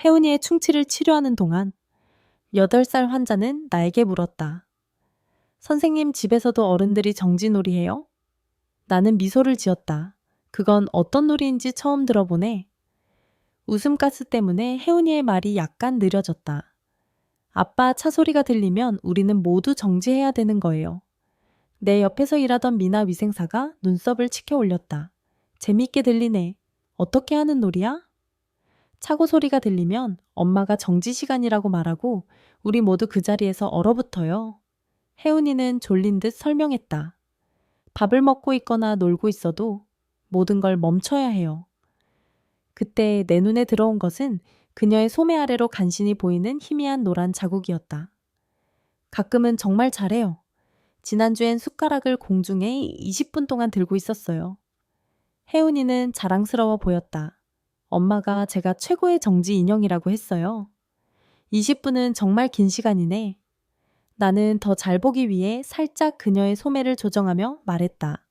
혜은이의 충치를 치료하는 동안 8살 환자는 나에게 물었다. 선생님, 집에서도 어른들이 정지놀이 해요? 나는 미소를 지었다. 그건 어떤 놀이인지 처음 들어보네. 웃음가스 때문에 혜은이의 말이 약간 느려졌다. 아빠 차 소리가 들리면 우리는 모두 정지해야 되는 거예요. 내 옆에서 일하던 미나 위생사가 눈썹을 치켜 올렸다. 재밌게 들리네. 어떻게 하는 놀이야? 차고 소리가 들리면 엄마가 정지 시간이라고 말하고 우리 모두 그 자리에서 얼어붙어요. 혜은이는 졸린 듯 설명했다. 밥을 먹고 있거나 놀고 있어도 모든 걸 멈춰야 해요. 그때 내 눈에 들어온 것은 그녀의 소매 아래로 간신히 보이는 희미한 노란 자국이었다. 가끔은 정말 잘해요. 지난주엔 숟가락을 공중에 20분 동안 들고 있었어요. 혜은이는 자랑스러워 보였다. 엄마가 제가 최고의 정지 인형이라고 했어요. 20분은 정말 긴 시간이네. 나는 더 잘 보기 위해 살짝 그녀의 소매를 조정하며 말했다.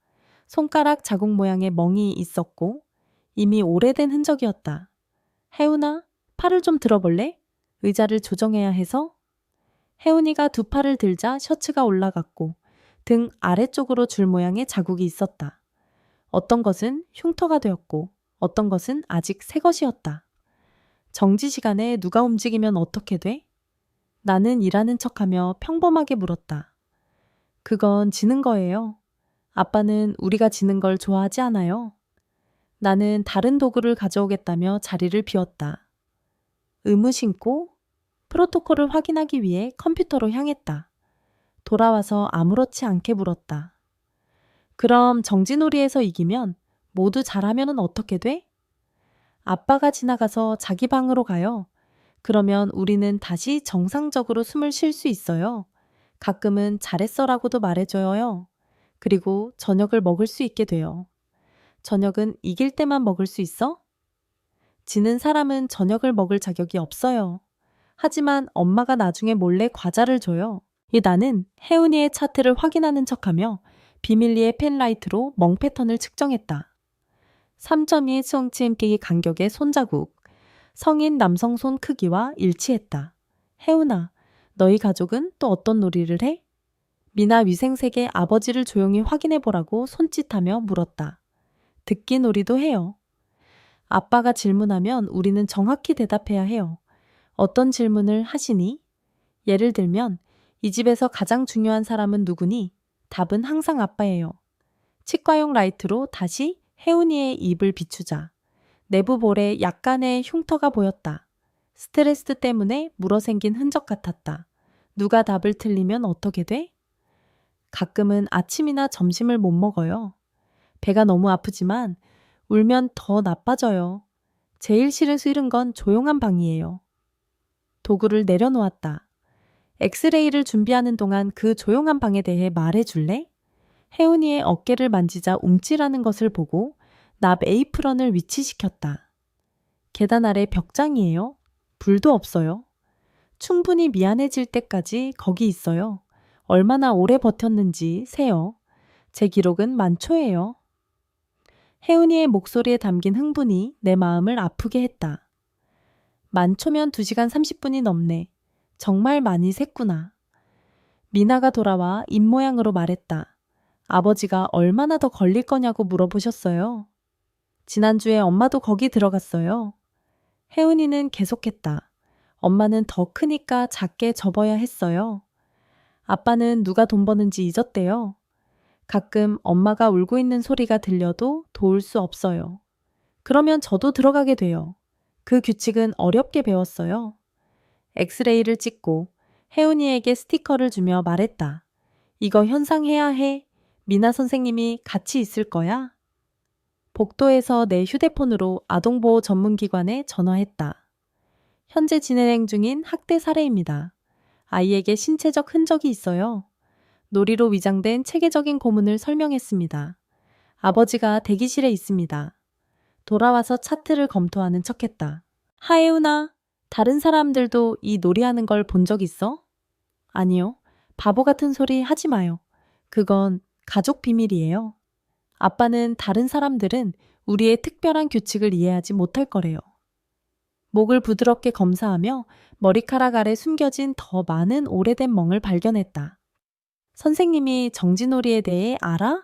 손가락 자국 모양의 멍이 있었고 이미 오래된 흔적이었다. 혜훈아, 팔을 좀 들어볼래? 의자를 조정해야 해서? 혜훈이가 두 팔을 들자 셔츠가 올라갔고 등 아래쪽으로 줄 모양의 자국이 있었다. 어떤 것은 흉터가 되었고 어떤 것은 아직 새 것이었다. 정지 시간에 누가 움직이면 어떻게 돼? 나는 일하는 척하며 평범하게 물었다. 그건 지는 거예요. 아빠는 우리가 지는 걸 좋아하지 않아요. 나는 다른 도구를 가져오겠다며 자리를 비웠다. 의무 신고 프로토콜을 확인하기 위해 컴퓨터로 향했다. 돌아와서 아무렇지 않게 물었다. 그럼 정지놀이에서 이기면 모두 잘하면은 어떻게 돼? 아빠가 지나가서 자기 방으로 가요. 그러면 우리는 다시 정상적으로 숨을 쉴 수 있어요. 가끔은 잘했어라고도 말해줘요. 그리고 저녁을 먹을 수 있게 돼요. 저녁은 이길 때만 먹을 수 있어? 지는 사람은 저녁을 먹을 자격이 없어요. 하지만 엄마가 나중에 몰래 과자를 줘요. 나는 혜은이의 차트를 확인하는 척하며 비밀리에 펜라이트로 멍 패턴을 측정했다. 3.2 cm 간격의 손자국, 성인 남성 손 크기와 일치했다. 혜은아, 너희 가족은 또 어떤 놀이를 해? 미나 위생색의 아버지를 조용히 확인해보라고 손짓하며 물었다. 듣기 놀이도 해요. 아빠가 질문하면 우리는 정확히 대답해야 해요. 어떤 질문을 하시니? 예를 들면 이 집에서 가장 중요한 사람은 누구니? 답은 항상 아빠예요. 치과용 라이트로 다시 혜은이의 입을 비추자. 내부 볼에 약간의 흉터가 보였다. 스트레스 때문에 물어생긴 흔적 같았다. 누가 답을 틀리면 어떻게 돼? 가끔은 아침이나 점심을 못 먹어요. 배가 너무 아프지만 울면 더 나빠져요. 제일 싫은 건 조용한 방이에요. 도구를 내려놓았다. 엑스레이를 준비하는 동안 그 조용한 방에 대해 말해줄래? 혜은이의 어깨를 만지자 움찔하는 것을 보고 납 에이프런을 위치시켰다. 계단 아래 벽장이에요. 불도 없어요. 충분히 미안해질 때까지 거기 있어요. 얼마나 오래 버텼는지 세요. 제 기록은 만초예요. 혜은이의 목소리에 담긴 흥분이 내 마음을 아프게 했다. 만초면 2시간 30분이 넘네. 정말 많이 샜구나. 미나가 돌아와 입모양으로 말했다. 아버지가 얼마나 더 걸릴 거냐고 물어보셨어요. 지난주에 엄마도 거기 들어갔어요. 혜은이는 계속했다. 엄마는 더 크니까 작게 접어야 했어요. 아빠는 누가 돈 버는지 잊었대요. 가끔 엄마가 울고 있는 소리가 들려도 도울 수 없어요. 그러면 저도 들어가게 돼요. 그 규칙은 어렵게 배웠어요. 엑스레이를 찍고 혜은이에게 스티커를 주며 말했다. 이거 현상해야 해. 미나 선생님이 같이 있을 거야. 복도에서 내 휴대폰으로 아동보호 전문기관에 전화했다. 현재 진행 중인 학대 사례입니다. 아이에게 신체적 흔적이 있어요. 놀이로 위장된 체계적인 고문을 설명했습니다. 아버지가 대기실에 있습니다. 돌아와서 차트를 검토하는 척했다. 하혜훈아, 다른 사람들도 이 놀이하는 걸 본 적 있어? 아니요. 바보 같은 소리 하지 마요. 그건 가족 비밀이에요. 아빠는 다른 사람들은 우리의 특별한 규칙을 이해하지 못할 거래요. 목을 부드럽게 검사하며 머리카락 아래 숨겨진 더 많은 오래된 멍을 발견했다. 선생님이 정진오리에 대해 알아?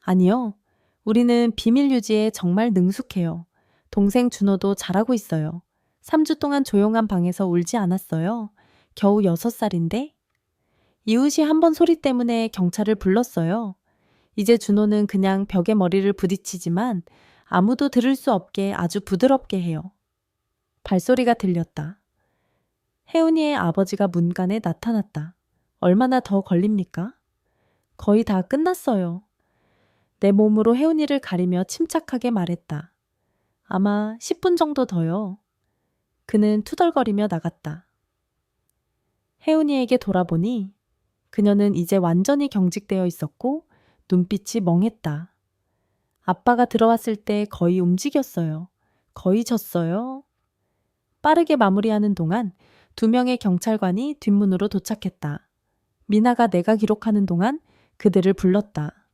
아니요. 우리는 비밀 유지에 정말 능숙해요. 동생 준호도 잘하고 있어요. 3주 동안 조용한 방에서 울지 않았어요. 겨우 6살인데? 이웃이 한 번 소리 때문에 경찰을 불렀어요. 이제 준호는 그냥 벽에 머리를 부딪히지만 아무도 들을 수 없게 아주 부드럽게 해요. 발소리가 들렸다. 혜은이의 아버지가 문간에 나타났다. 얼마나 더 걸립니까? 거의 다 끝났어요. 내 몸으로 혜은이를 가리며 침착하게 말했다. 아마 10분 정도 더요. 그는 투덜거리며 나갔다. 혜은이에게 돌아보니 그녀는 이제 완전히 경직되어 있었고 눈빛이 멍했다. 아빠가 들어왔을 때 거의 움직였어요. 거의 졌어요. 빠르게 마무리하는 동안 2명의 경찰관이 뒷문으로 도착했다. 미나가 내가 기록하는 동안 그들을 불렀다.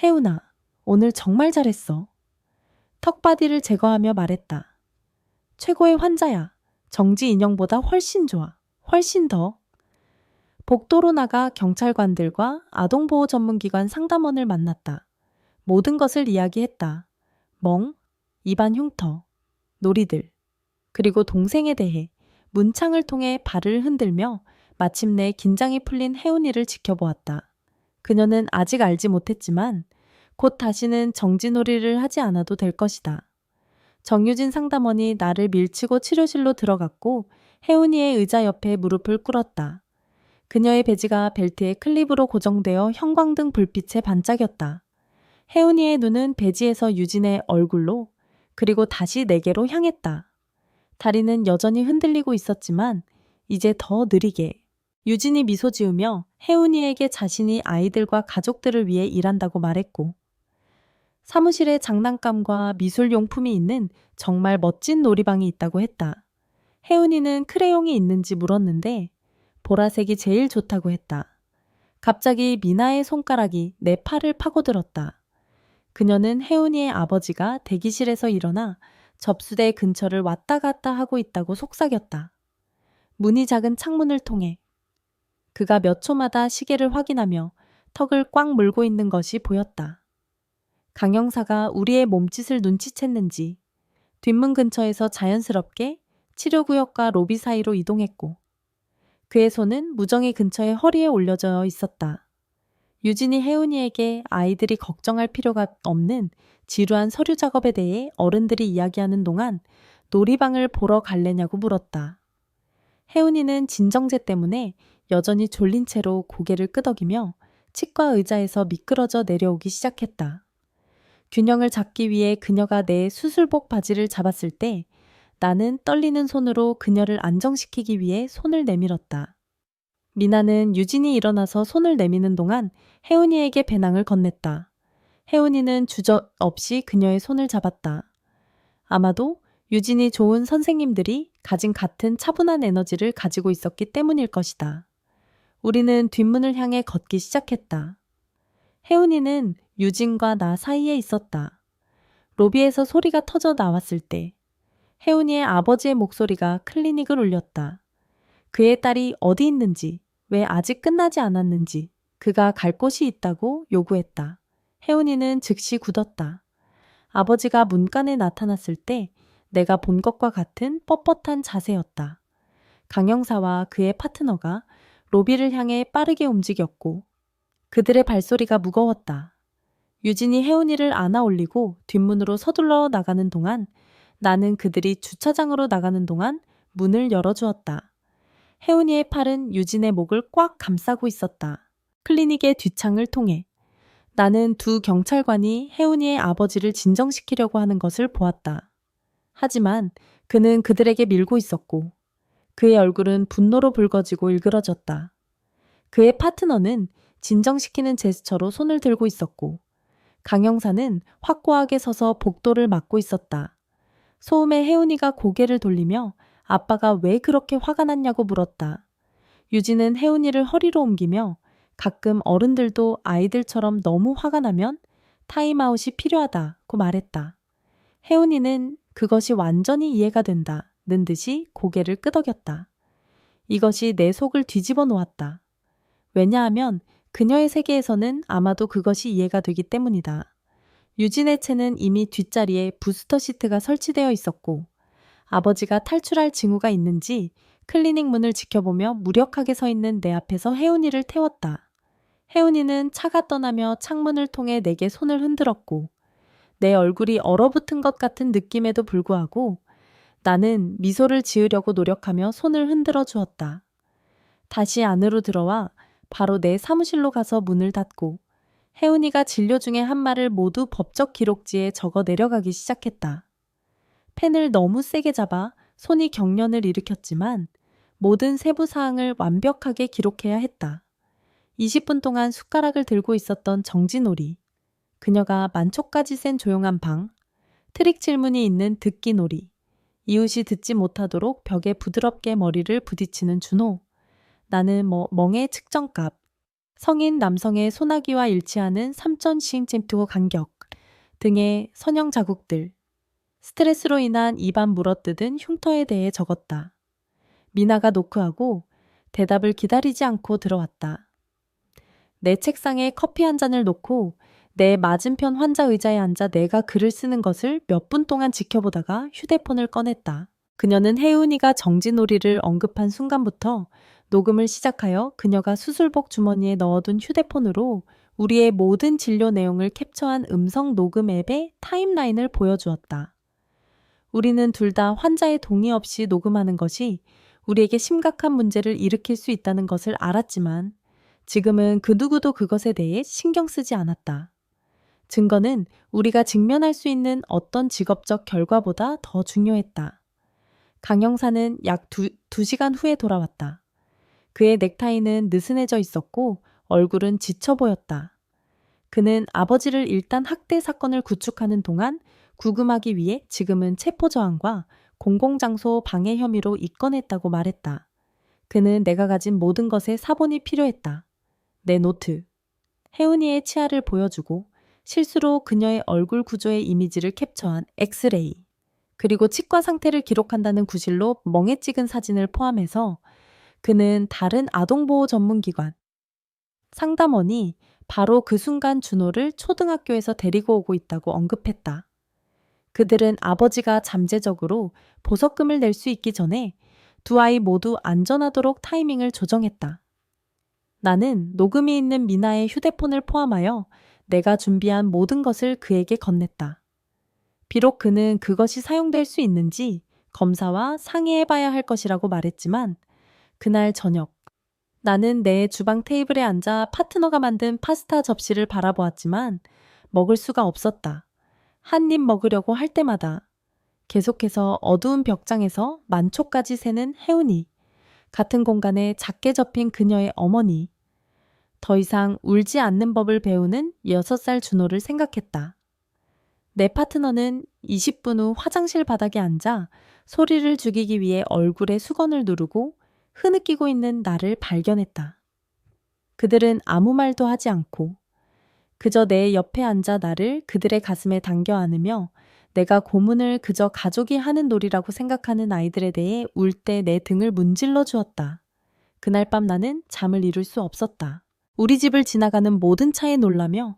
혜은아, 오늘 정말 잘했어. 턱바디를 제거하며 말했다. 최고의 환자야. 정지 인형보다 훨씬 좋아. 훨씬 더. 복도로 나가 경찰관들과 아동보호 전문기관 상담원을 만났다. 모든 것을 이야기했다. 멍, 입안 흉터, 놀이들, 그리고 동생에 대해 문창을 통해 발을 흔들며 마침내 긴장이 풀린 혜은이를 지켜보았다. 그녀는 아직 알지 못했지만 곧 다시는 정지놀이를 하지 않아도 될 것이다. 정유진 상담원이 나를 밀치고 치료실로 들어갔고 혜은이의 의자 옆에 무릎을 꿇었다. 그녀의 배지가 벨트에 클립으로 고정되어 형광등 불빛에 반짝였다. 혜은이의 눈은 배지에서 유진의 얼굴로 그리고 다시 내게로 향했다. 다리는 여전히 흔들리고 있었지만 이제 더 느리게. 유진이 미소 지으며 혜은이에게 자신이 아이들과 가족들을 위해 일한다고 말했고 사무실에 장난감과 미술용품이 있는 정말 멋진 놀이방이 있다고 했다. 혜은이는 크레용이 있는지 물었는데 보라색이 제일 좋다고 했다. 갑자기 미나의 손가락이 내 팔을 파고들었다. 그녀는 혜은이의 아버지가 대기실에서 일어나 접수대 근처를 왔다 갔다 하고 있다고 속삭였다. 문이 작은 창문을 통해 그가 몇 초마다 시계를 확인하며 턱을 꽉 물고 있는 것이 보였다. 강 형사가 우리의 몸짓을 눈치챘는지 뒷문 근처에서 자연스럽게 치료구역과 로비 사이로 이동했고 그의 손은 무정이 근처에 허리에 올려져 있었다. 유진이 혜은이에게 아이들이 걱정할 필요가 없는 지루한 서류 작업에 대해 어른들이 이야기하는 동안 놀이방을 보러 갈래냐고 물었다. 혜은이는 진정제 때문에 여전히 졸린 채로 고개를 끄덕이며 치과 의자에서 미끄러져 내려오기 시작했다. 균형을 잡기 위해 그녀가 내 수술복 바지를 잡았을 때 나는 떨리는 손으로 그녀를 안정시키기 위해 손을 내밀었다. 미나는 유진이 일어나서 손을 내미는 동안 혜은이에게 배낭을 건넸다. 혜은이는 주저없이 그녀의 손을 잡았다. 아마도 유진이 좋은 선생님들이 가진 같은 차분한 에너지를 가지고 있었기 때문일 것이다. 우리는 뒷문을 향해 걷기 시작했다. 혜은이는 유진과 나 사이에 있었다. 로비에서 소리가 터져 나왔을 때 혜은이의 아버지의 목소리가 클리닉을 울렸다. 그의 딸이 어디 있는지, 왜 아직 끝나지 않았는지, 그가 갈 곳이 있다고 요구했다. 혜은이는 즉시 굳었다. 아버지가 문간에 나타났을 때 내가 본 것과 같은 뻣뻣한 자세였다. 강 형사와 그의 파트너가 로비를 향해 빠르게 움직였고 그들의 발소리가 무거웠다. 유진이 혜은이를 안아 올리고 뒷문으로 서둘러 나가는 동안 나는 그들이 주차장으로 나가는 동안 문을 열어주었다. 혜은이의 팔은 유진의 목을 꽉 감싸고 있었다. 클리닉의 뒷창을 통해 나는 두 경찰관이 혜은이의 아버지를 진정시키려고 하는 것을 보았다. 하지만 그는 그들에게 밀고 있었고 그의 얼굴은 분노로 붉어지고 일그러졌다. 그의 파트너는 진정시키는 제스처로 손을 들고 있었고 강 형사는 확고하게 서서 복도를 막고 있었다. 소음에 혜은이가 고개를 돌리며 아빠가 왜 그렇게 화가 났냐고 물었다. 유진은 혜은이를 허리로 옮기며 가끔 어른들도 아이들처럼 너무 화가 나면 타임아웃이 필요하다고 말했다. 혜은이는 그것이 완전히 이해가 된다는 듯이 고개를 끄덕였다. 이것이 내 속을 뒤집어 놓았다. 왜냐하면 그녀의 세계에서는 아마도 그것이 이해가 되기 때문이다. 유진의 채는 이미 뒷자리에 부스터 시트가 설치되어 있었고 아버지가 탈출할 징후가 있는지 클리닉 문을 지켜보며 무력하게 서 있는 내 앞에서 혜운이를 태웠다. 혜운이는 차가 떠나며 창문을 통해 내게 손을 흔들었고 내 얼굴이 얼어붙은 것 같은 느낌에도 불구하고 나는 미소를 지으려고 노력하며 손을 흔들어 주었다. 다시 안으로 들어와 바로 내 사무실로 가서 문을 닫고 혜운이가 진료 중에 한 말을 모두 법적 기록지에 적어 내려가기 시작했다. 펜을 너무 세게 잡아 손이 경련을 일으켰지만 모든 세부 사항을 완벽하게 기록해야 했다. 20분 동안 숟가락을 들고 있었던 정진오리, 그녀가 만초까지 센 조용한 방, 트릭 질문이 있는 듣기놀이, 이웃이 듣지 못하도록 벽에 부드럽게 머리를 부딪히는 준호, 나는 멍의 측정값, 성인 남성의 소나기와 일치하는 3.10 간격 등의 선형 자국들, 스트레스로 인한 입안 물어뜯은 흉터에 대해 적었다. 미나가 노크하고 대답을 기다리지 않고 들어왔다. 내 책상에 커피 한 잔을 놓고 내 맞은편 환자 의자에 앉아 내가 글을 쓰는 것을 몇 분 동안 지켜보다가 휴대폰을 꺼냈다. 그녀는 혜은이가 정진오리를 언급한 순간부터 녹음을 시작하여 그녀가 수술복 주머니에 넣어둔 휴대폰으로 우리의 모든 진료 내용을 캡처한 음성 녹음 앱의 타임라인을 보여주었다. 우리는 둘 다 환자의 동의 없이 녹음하는 것이 우리에게 심각한 문제를 일으킬 수 있다는 것을 알았지만 지금은 그 누구도 그것에 대해 신경 쓰지 않았다. 증거는 우리가 직면할 수 있는 어떤 직업적 결과보다 더 중요했다. 강 형사는 약 2시간 후에 돌아왔다. 그의 넥타이는 느슨해져 있었고 얼굴은 지쳐 보였다. 그는 아버지를 일단 학대 사건을 구축하는 동안 구금하기 위해 지금은 체포저항과 공공장소 방해 혐의로 입건했다고 말했다. 그는 내가 가진 모든 것에 사본이 필요했다. 내 노트, 혜은이의 치아를 보여주고 실수로 그녀의 얼굴 구조의 이미지를 캡처한 엑스레이, 그리고 치과 상태를 기록한다는 구실로 멍에 찍은 사진을 포함해서 그는 다른 아동보호 전문기관, 상담원이 바로 그 순간 준호를 초등학교에서 데리고 오고 있다고 언급했다. 그들은 아버지가 잠재적으로 보석금을 낼 수 있기 전에 두 아이 모두 안전하도록 타이밍을 조정했다. 나는 녹음이 있는 미나의 휴대폰을 포함하여 내가 준비한 모든 것을 그에게 건넸다. 비록 그는 그것이 사용될 수 있는지 검사와 상의해봐야 할 것이라고 말했지만 그날 저녁 나는 내 주방 테이블에 앉아 파트너가 만든 파스타 접시를 바라보았지만 먹을 수가 없었다. 한 입 먹으려고 할 때마다 계속해서 어두운 벽장에서 만초까지 새는 혜운이, 같은 공간에 작게 접힌 그녀의 어머니, 더 이상 울지 않는 법을 배우는 6살 준호를 생각했다. 내 파트너는 20분 후 화장실 바닥에 앉아 소리를 죽이기 위해 얼굴에 수건을 누르고 흐느끼고 있는 나를 발견했다. 그들은 아무 말도 하지 않고 그저 내 옆에 앉아 나를 그들의 가슴에 당겨 안으며 내가 고문을 그저 가족이 하는 놀이라고 생각하는 아이들에 대해 울 때 내 등을 문질러 주었다. 그날 밤 나는 잠을 이룰 수 없었다. 우리 집을 지나가는 모든 차에 놀라며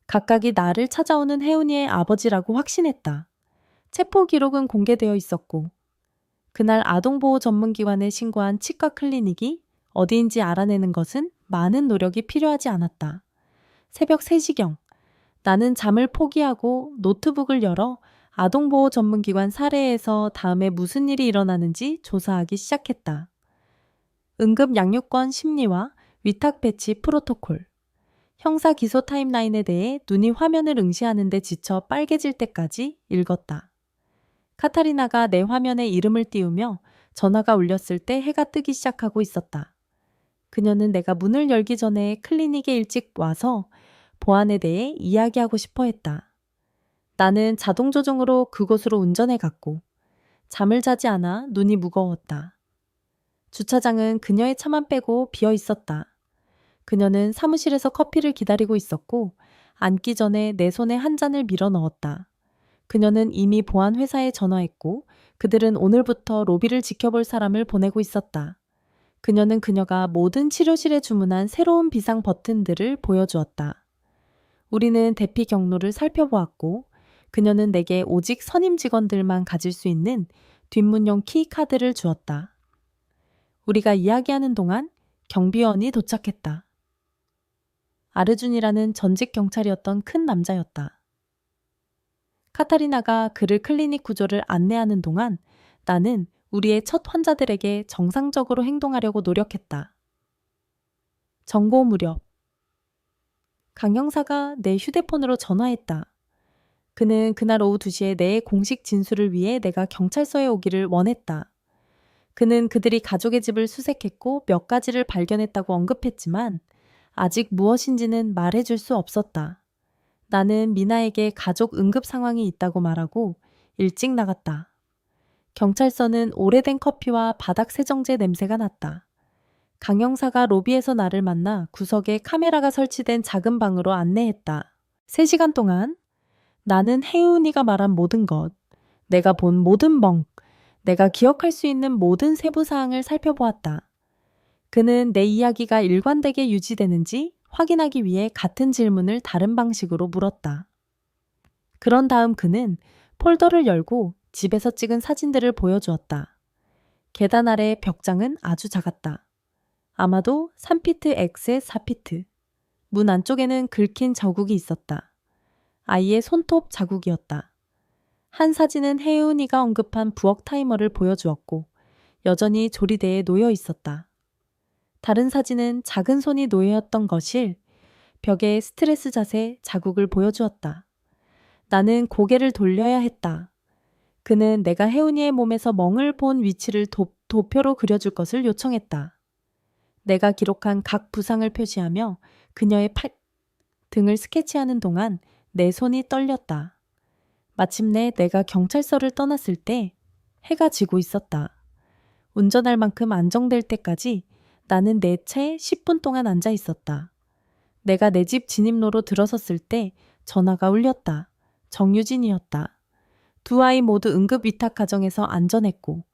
각각이 나를 찾아오는 혜은이의 아버지라고 확신했다. 체포 기록은 공개되어 있었고 그날 아동보호 전문기관에 신고한 치과 클리닉이 어디인지 알아내는 것은 많은 노력이 필요하지 않았다. 새벽 3시경 나는 잠을 포기하고 노트북을 열어 아동보호 전문기관 사례에서 다음에 무슨 일이 일어나는지 조사하기 시작했다. 응급 양육권 심리와 위탁 배치 프로토콜, 형사 기소 타임라인에 대해 눈이 화면을 응시하는 데 지쳐 빨개질 때까지 읽었다. 카타리나가 내 화면에 이름을 띄우며 전화가 울렸을 때 해가 뜨기 시작하고 있었다. 그녀는 내가 문을 열기 전에 클리닉에 일찍 와서 보안에 대해 이야기하고 싶어 했다. 나는 자동 조종으로 그곳으로 운전해 갔고 잠을 자지 않아 눈이 무거웠다. 주차장은 그녀의 차만 빼고 비어 있었다. 그녀는 사무실에서 커피를 기다리고 있었고 앉기 전에 내 손에 한 잔을 밀어 넣었다. 그녀는 이미 보안 회사에 전화했고 그들은 오늘부터 로비를 지켜볼 사람을 보내고 있었다. 그녀는 그녀가 모든 치료실에 주문한 새로운 비상 버튼들을 보여주었다. 우리는 대피 경로를 살펴보았고 그녀는 내게 오직 선임 직원들만 가질 수 있는 뒷문용 키카드를 주었다. 우리가 이야기하는 동안 경비원이 도착했다. 아르준이라는 전직 경찰이었던 큰 남자였다. 카타리나가 그를 클리닉 구조를 안내하는 동안 나는 우리의 첫 환자들에게 정상적으로 행동하려고 노력했다. 정보 무렵. 강 형사가 내 휴대폰으로 전화했다. 그는 그날 오후 2시에 내 공식 진술을 위해 내가 경찰서에 오기를 원했다. 그는 그들이 가족의 집을 수색했고 몇 가지를 발견했다고 언급했지만 아직 무엇인지는 말해줄 수 없었다. 나는 미나에게 가족 응급 상황이 있다고 말하고 일찍 나갔다. 경찰서는 오래된 커피와 바닥 세정제 냄새가 났다. 강 형사가 로비에서 나를 만나 구석에 카메라가 설치된 작은 방으로 안내했다. 3시간 동안 나는 혜은이가 말한 모든 것, 내가 본 모든 멍, 내가 기억할 수 있는 모든 세부 사항을 살펴보았다. 그는 내 이야기가 일관되게 유지되는지 확인하기 위해 같은 질문을 다른 방식으로 물었다. 그런 다음 그는 폴더를 열고 집에서 찍은 사진들을 보여주었다. 계단 아래 벽장은 아주 작았다. 아마도 3피트 X에 4피트. 문 안쪽에는 긁힌 자국이 있었다. 아이의 손톱 자국이었다. 한 사진은 혜은이가 언급한 부엌 타이머를 보여주었고 여전히 조리대에 놓여 있었다. 다른 사진은 작은 손이 놓여있던 거실, 벽에 스트레스 자세 자국을 보여주었다. 나는 고개를 돌려야 했다. 그는 내가 혜은이의 몸에서 멍을 본 위치를 도표로 그려줄 것을 요청했다. 내가 기록한 각 부상을 표시하며 그녀의 등을 스케치하는 동안 내 손이 떨렸다. 마침내 내가 경찰서를 떠났을 때 해가 지고 있었다. 운전할 만큼 안정될 때까지 나는 내 차에 10분 동안 앉아 있었다. 내가 내 집 진입로로 들어섰을 때 전화가 울렸다. 정유진이었다. 두 아이 모두 응급 위탁 가정에서 안전했고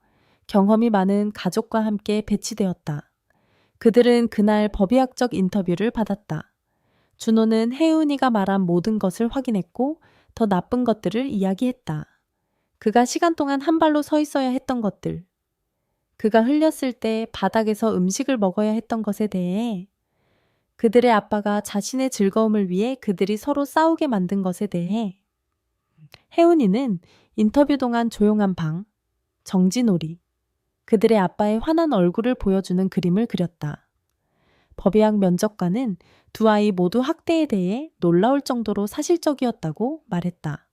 경험이 많은 가족과 함께 배치되었다. 그들은 그날 법의학적 인터뷰를 받았다. 준호는 혜은이가 말한 모든 것을 확인했고 더 나쁜 것들을 이야기했다. 그가 시간 동안 한 발로 서 있어야 했던 것들. 그가 흘렸을 때 바닥에서 음식을 먹어야 했던 것에 대해, 그들의 아빠가 자신의 즐거움을 위해 그들이 서로 싸우게 만든 것에 대해, 혜은이는 인터뷰 동안 조용한 방, 정진오리, 그들의 아빠의 환한 얼굴을 보여주는 그림을 그렸다. 법의학 면접관은 두 아이 모두 학대에 대해 놀라울 정도로 사실적이었다고 말했다.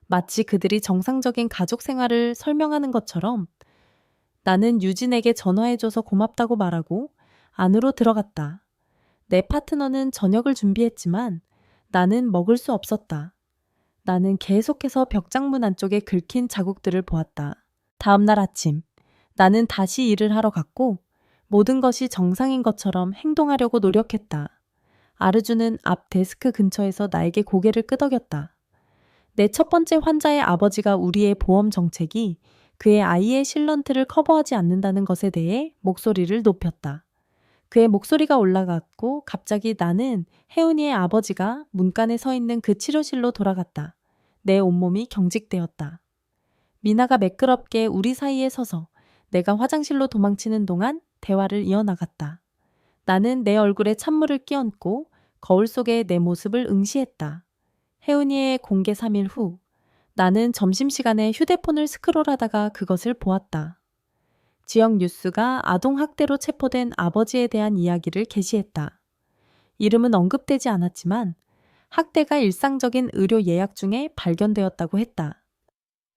마치 그들이 정상적인 가족 생활을 설명하는 것처럼 나는 유진에게 전화해줘서 고맙다고 말하고 안으로 들어갔다. 내 파트너는 저녁을 준비했지만 나는 먹을 수 없었다. 나는 계속해서 벽장문 안쪽에 긁힌 자국들을 보았다. 다음 날 아침, 나는 다시 일을 하러 갔고 모든 것이 정상인 것처럼 행동하려고 노력했다. 아르주는 앞 데스크 근처에서 나에게 고개를 끄덕였다. 내 첫 번째 환자의 아버지가 우리의 보험 정책이 그의 아이의 실런트를 커버하지 않는다는 것에 대해 목소리를 높였다. 그의 목소리가 올라갔고 갑자기 나는 혜은이의 아버지가 문간에 서 있는 그 치료실로 돌아갔다. 내 온몸이 경직되었다. 미나가 매끄럽게 우리 사이에 서서 내가 화장실로 도망치는 동안 대화를 이어나갔다. 나는 내 얼굴에 찬물을 끼얹고 거울 속에 내 모습을 응시했다. 혜은이의 공개 3일 후 나는 점심시간에 휴대폰을 스크롤하다가 그것을 보았다. 지역 뉴스가 아동학대로 체포된 아버지에 대한 이야기를 게시했다. 이름은 언급되지 않았지만 학대가 일상적인 의료 예약 중에 발견되었다고 했다.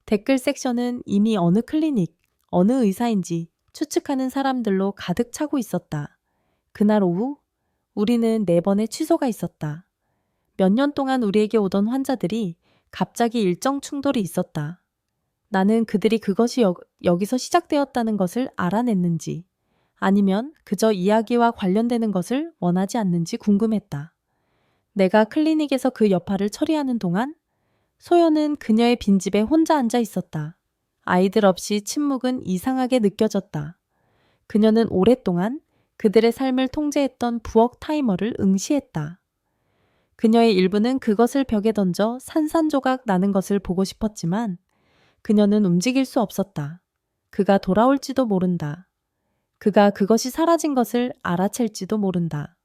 댓글 섹션은 이미 어느 클리닉, 어느 의사인지 추측하는 사람들로 가득 차고 있었다. 그날 오후 우리는 4번의 취소가 있었다. 몇 년 동안 우리에게 오던 환자들이 갑자기 일정 충돌이 있었다. 나는 그들이 그것이 여기서 시작되었다는 것을 알아냈는지 아니면 그저 이야기와 관련되는 것을 원하지 않는지 궁금했다. 내가 클리닉에서 그 여파를 처리하는 동안 소연은 그녀의 빈집에 혼자 앉아 있었다. 아이들 없이 침묵은 이상하게 느껴졌다. 그녀는 오랫동안 그들의 삶을 통제했던 부엌 타이머를 응시했다. 그녀의 일부는 그것을 벽에 던져 산산조각 나는 것을 보고 싶었지만 그녀는 움직일 수 없었다. 그가 돌아올지도 모른다. 그가 그것이 사라진 것을 알아챌지도 모른다.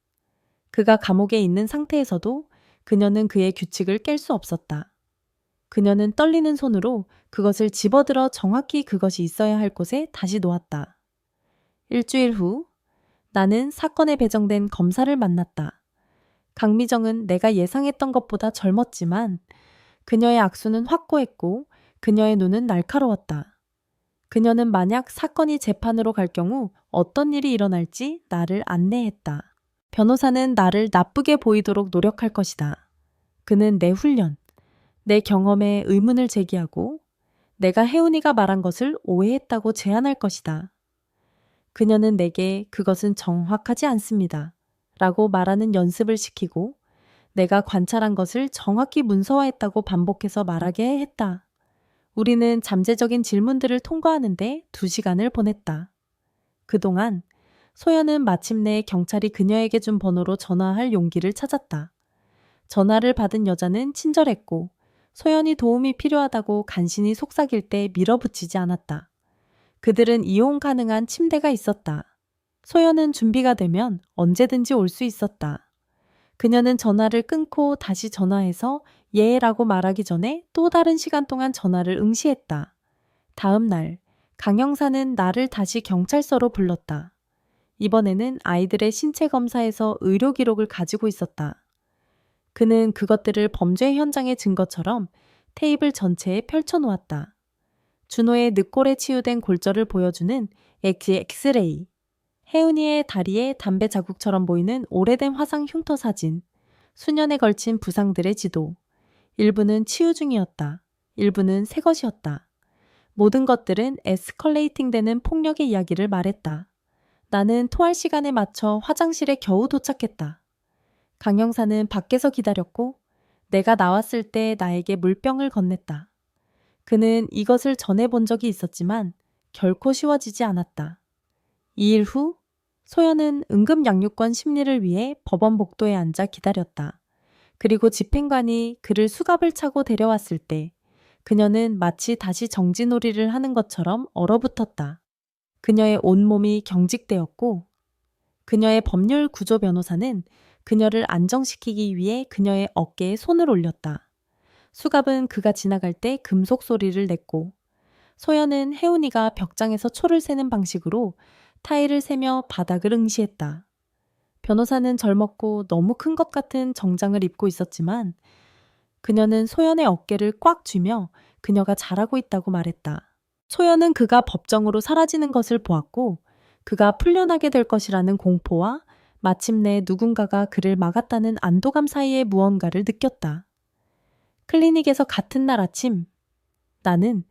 그가 감옥에 있는 상태에서도 그녀는 그의 규칙을 깰 수 없었다. 그녀는 떨리는 손으로 그것을 집어들어 정확히 그것이 있어야 할 곳에 다시 놓았다. 일주일 후 나는 사건에 배정된 검사를 만났다. 강미정은 내가 예상했던 것보다 젊었지만 그녀의 악수는 확고했고 그녀의 눈은 날카로웠다. 그녀는 만약 사건이 재판으로 갈 경우 어떤 일이 일어날지 나를 안내했다. 변호사는 나를 나쁘게 보이도록 노력할 것이다. 그는 내 훈련, 내 경험에 의문을 제기하고 내가 혜은이가 말한 것을 오해했다고 제안할 것이다. 그녀는 내게 그것은 정확하지 않습니다. 라고 말하는 연습을 시키고 내가 관찰한 것을 정확히 문서화했다고 반복해서 말하게 했다. 우리는 잠재적인 질문들을 통과하는데 2시간을 보냈다. 그동안 소연은 마침내 경찰이 그녀에게 준 번호로 전화할 용기를 찾았다. 전화를 받은 여자는 친절했고 소연이 도움이 필요하다고 간신히 속삭일 때 밀어붙이지 않았다. 그들은 이용 가능한 침대가 있었다. 소연은 준비가 되면 언제든지 올 수 있었다. 그녀는 전화를 끊고 다시 전화해서 예라고 말하기 전에 또 다른 시간 동안 전화를 응시했다. 다음 날, 강 형사는 나를 다시 경찰서로 불렀다. 이번에는 아이들의 신체 검사에서 의료 기록을 가지고 있었다. 그는 그것들을 범죄 현장의 증거처럼 테이블 전체에 펼쳐놓았다. 준호의 늑골에 치유된 골절을 보여주는 엑스레이, 혜은이의 다리에 담배 자국처럼 보이는 오래된 화상 흉터 사진, 수년에 걸친 부상들의 지도, 일부는 치유 중이었다. 일부는 새 것이었다. 모든 것들은 에스컬레이팅 되는 폭력의 이야기를 말했다. 나는 토할 시간에 맞춰 화장실에 겨우 도착했다. 강 형사는 밖에서 기다렸고 내가 나왔을 때 나에게 물병을 건넸다. 그는 이것을 전해본 적이 있었지만 결코 쉬워지지 않았다. 2일 후 소연은 응급양육권 심리를 위해 법원 복도에 앉아 기다렸다. 그리고 집행관이 그를 수갑을 차고 데려왔을 때 그녀는 마치 다시 정지놀이를 하는 것처럼 얼어붙었다. 그녀의 온몸이 경직되었고 그녀의 법률 구조 변호사는 그녀를 안정시키기 위해 그녀의 어깨에 손을 올렸다. 수갑은 그가 지나갈 때 금속 소리를 냈고 소연은 혜운이가 벽장에서 초를 세는 방식으로 타일을 세며 바닥을 응시했다. 변호사는 젊었고 너무 큰 것 같은 정장을 입고 있었지만 그녀는 소연의 어깨를 꽉 쥐며 그녀가 잘하고 있다고 말했다. 소연은 그가 법정으로 사라지는 것을 보았고 그가 풀려나게 될 것이라는 공포와 마침내 누군가가 그를 막았다는 안도감 사이의 무언가를 느꼈다. 클리닉에서 같은 날 아침 나는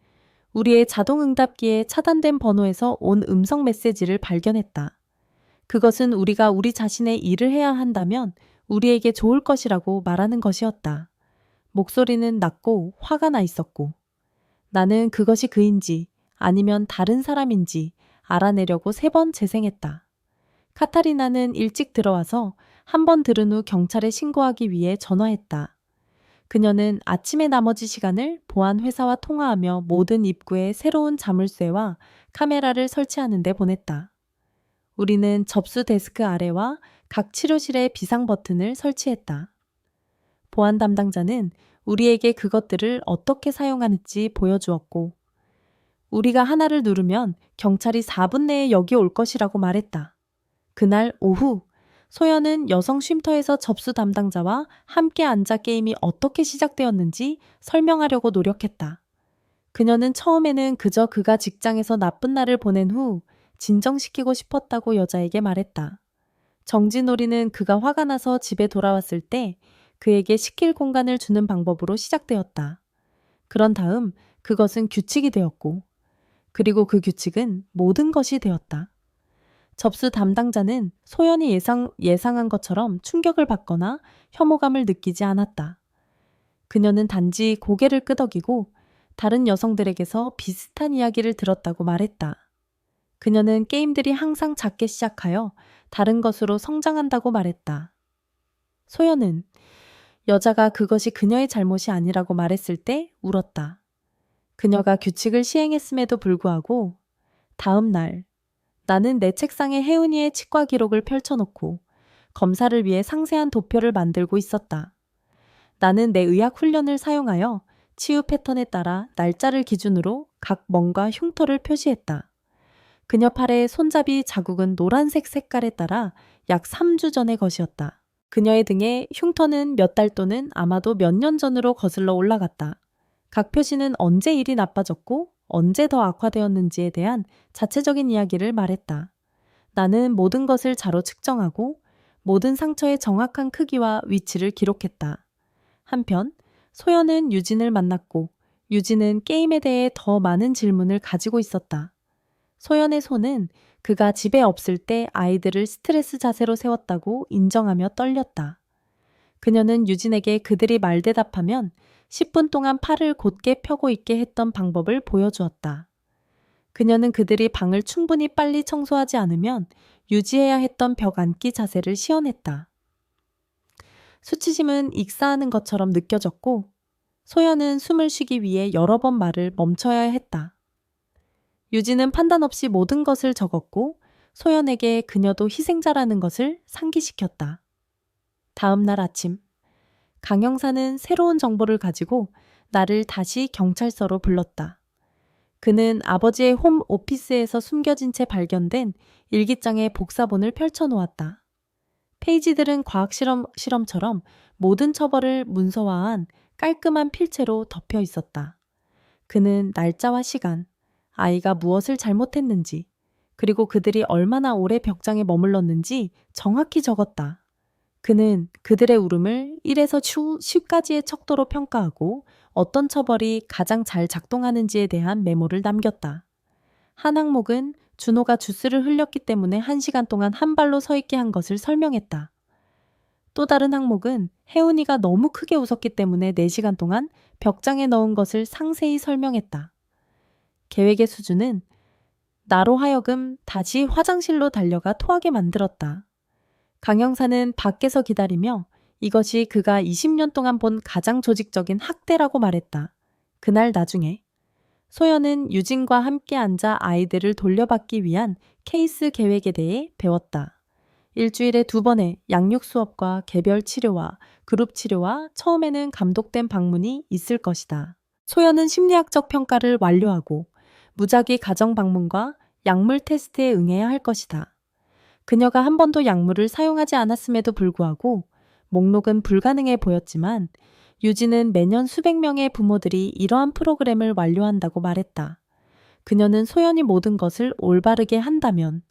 우리의 자동응답기에 차단된 번호에서 온 음성 메시지를 발견했다. 그것은 우리가 우리 자신의 일을 해야 한다면 우리에게 좋을 것이라고 말하는 것이었다. 목소리는 낮고 화가 나 있었고 나는 그것이 그인지 아니면 다른 사람인지 알아내려고 3번 재생했다. 카타리나는 일찍 들어와서 한 번 들은 후 경찰에 신고하기 위해 전화했다. 그녀는 아침의 나머지 시간을 보안 회사와 통화하며 모든 입구에 새로운 자물쇠와 카메라를 설치하는 데 보냈다. 우리는 접수 데스크 아래와 각 치료실에 비상 버튼을 설치했다. 보안 담당자는 우리에게 그것들을 어떻게 사용하는지 보여주었고 우리가 하나를 누르면 경찰이 4분 내에 여기 올 것이라고 말했다. 그날 오후 소연은 여성 쉼터에서 접수 담당자와 함께 앉아 게임이 어떻게 시작되었는지 설명하려고 노력했다. 그녀는 처음에는 그저 그가 직장에서 나쁜 날을 보낸 후 진정시키고 싶었다고 여자에게 말했다. 정지놀이는 그가 화가 나서 집에 돌아왔을 때 그에게 시킬 공간을 주는 방법으로 시작되었다. 그런 다음 그것은 규칙이 되었고 그리고 그 규칙은 모든 것이 되었다. 접수 담당자는 소연이 예상한 것처럼 충격을 받거나 혐오감을 느끼지 않았다. 그녀는 단지 고개를 끄덕이고 다른 여성들에게서 비슷한 이야기를 들었다고 말했다. 그녀는 게임들이 항상 작게 시작하여 다른 것으로 성장한다고 말했다. 소연은 여자가 그것이 그녀의 잘못이 아니라고 말했을 때 울었다. 그녀가 규칙을 시행했음에도 불구하고 다음 날 나는 내 책상에 혜은이의 치과 기록을 펼쳐놓고 검사를 위해 상세한 도표를 만들고 있었다. 나는 내 의학 훈련을 사용하여 치유 패턴에 따라 날짜를 기준으로 각 멍과 흉터를 표시했다. 그녀 팔의 손잡이 자국은 노란색 색깔에 따라 약 3주 전의 것이었다. 그녀의 등에 흉터는 몇 달 또는 아마도 몇 년 전으로 거슬러 올라갔다. 각 표시는 언제 일이 나빠졌고 언제 더 악화되었는지에 대한 자체적인 이야기를 말했다. 나는 모든 것을 자로 측정하고 모든 상처의 정확한 크기와 위치를 기록했다. 한편 소연은 유진을 만났고 유진은 게임에 대해 더 많은 질문을 가지고 있었다. 소연의 손은 그가 집에 없을 때 아이들을 스트레스 자세로 세웠다고 인정하며 떨렸다. 그녀는 유진에게 그들이 말대답하면 10분 동안 팔을 곧게 펴고 있게 했던 방법을 보여주었다. 그녀는 그들이 방을 충분히 빨리 청소하지 않으면 유지해야 했던 벽 앉기 자세를 시연했다. 수치심은 익사하는 것처럼 느껴졌고 소연은 숨을 쉬기 위해 여러 번 말을 멈춰야 했다. 유진은 판단 없이 모든 것을 적었고 소연에게 그녀도 희생자라는 것을 상기시켰다. 다음 날 아침, 강영사는 새로운 정보를 가지고 나를 다시 경찰서로 불렀다. 그는 아버지의 홈 오피스에서 숨겨진 채 발견된 일기장의 복사본을 펼쳐놓았다. 페이지들은 과학 실험처럼 모든 처벌을 문서화한 깔끔한 필체로 덮여 있었다. 그는 날짜와 시간, 아이가 무엇을 잘못했는지, 그리고 그들이 얼마나 오래 벽장에 머물렀는지 정확히 적었다. 그는 그들의 울음을 1에서 10까지의 척도로 평가하고 어떤 처벌이 가장 잘 작동하는지에 대한 메모를 남겼다. 한 항목은 준호가 주스를 흘렸기 때문에 1시간 동안 한 발로 서 있게 한 것을 설명했다. 또 다른 항목은 혜은이가 너무 크게 웃었기 때문에 4시간 동안 벽장에 넣은 것을 상세히 설명했다. 계획의 수준은 나로 하여금 다시 화장실로 달려가 토하게 만들었다. 강영사는 밖에서 기다리며 이것이 그가 20년 동안 본 가장 조직적인 학대라고 말했다. 그날 나중에 소연은 유진과 함께 앉아 아이들을 돌려받기 위한 케이스 계획에 대해 배웠다. 일주일에 2번의 양육 수업과 개별 치료와 그룹 치료와 처음에는 감독된 방문이 있을 것이다. 소연은 심리학적 평가를 완료하고 무작위 가정 방문과 약물 테스트에 응해야 할 것이다. 그녀가 한 번도 약물을 사용하지 않았음에도 불구하고 목록은 불가능해 보였지만 유진은 매년 수백 명의 부모들이 이러한 프로그램을 완료한다고 말했다. 그녀는 소연이 모든 것을 올바르게 한다면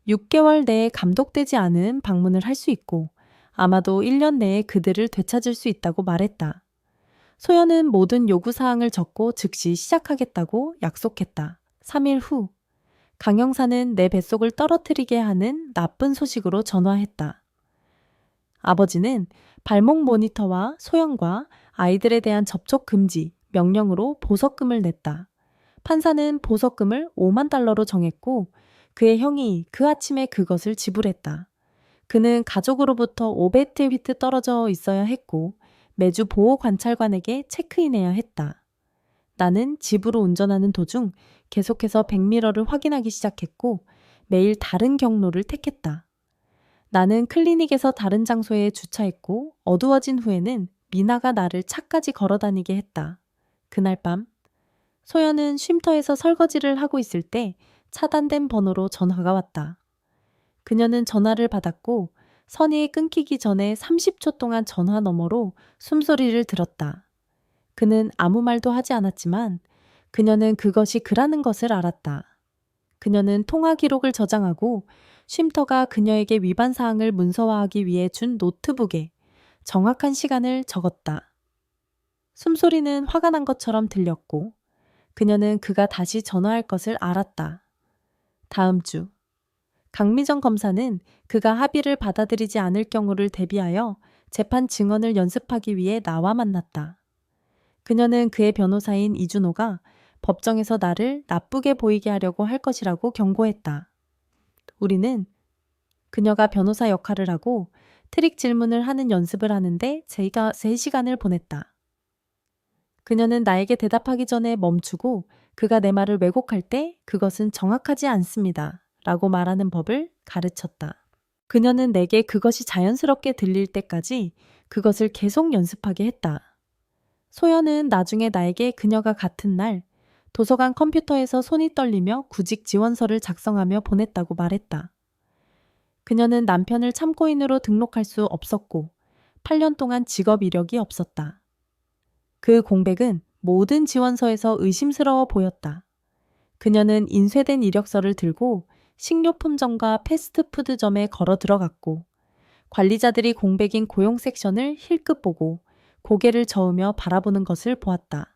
6개월 내에 감독되지 않은 방문을 할 수 있고 아마도 1년 내에 그들을 되찾을 수 있다고 말했다. 소연은 모든 요구사항을 적고 즉시 시작하겠다고 약속했다. 3일 후 강영사는 내 뱃속을 떨어뜨리게 하는 나쁜 소식으로 전화했다. 아버지는 발목 모니터와 소연과 아이들에 대한 접촉 금지 명령으로 보석금을 냈다. 판사는 보석금을 5만 달러로 정했고 그의 형이 그 아침에 그것을 지불했다. 그는 가족으로부터 500휘트 떨어져 있어야 했고 매주 보호 관찰관에게 체크인해야 했다. 나는 집으로 운전하는 도중 계속해서 백미러를 확인하기 시작했고 매일 다른 경로를 택했다. 나는 클리닉에서 다른 장소에 주차했고 어두워진 후에는 미나가 나를 차까지 걸어다니게 했다. 그날 밤 소연은 쉼터에서 설거지를 하고 있을 때 차단된 번호로 전화가 왔다. 그녀는 전화를 받았고 선이 끊기기 전에 30초 동안 전화 너머로 숨소리를 들었다. 그는 아무 말도 하지 않았지만 그녀는 그것이 그라는 것을 알았다. 그녀는 통화 기록을 저장하고 쉼터가 그녀에게 위반 사항을 문서화하기 위해 준 노트북에 정확한 시간을 적었다. 숨소리는 화가 난 것처럼 들렸고 그녀는 그가 다시 전화할 것을 알았다. 다음 주 강미정 검사는 그가 합의를 받아들이지 않을 경우를 대비하여 재판 증언을 연습하기 위해 나와 만났다. 그녀는 그의 변호사인 이준호가 법정에서 나를 나쁘게 보이게 하려고 할 것이라고 경고했다. 우리는 그녀가 변호사 역할을 하고 트릭 질문을 하는 연습을 하는데 제가 3시간을 보냈다. 그녀는 나에게 대답하기 전에 멈추고 그가 내 말을 왜곡할 때 그것은 정확하지 않습니다. 라고 말하는 법을 가르쳤다. 그녀는 내게 그것이 자연스럽게 들릴 때까지 그것을 계속 연습하게 했다. 소연은 나중에 나에게 그녀가 같은 날 도서관 컴퓨터에서 손이 떨리며 구직 지원서를 작성하며 보냈다고 말했다. 그녀는 남편을 참고인으로 등록할 수 없었고 8년 동안 직업 이력이 없었다. 그 공백은 모든 지원서에서 의심스러워 보였다. 그녀는 인쇄된 이력서를 들고 식료품점과 패스트푸드점에 걸어 들어갔고 관리자들이 공백인 고용 섹션을 힐끗 보고 고개를 저으며 바라보는 것을 보았다.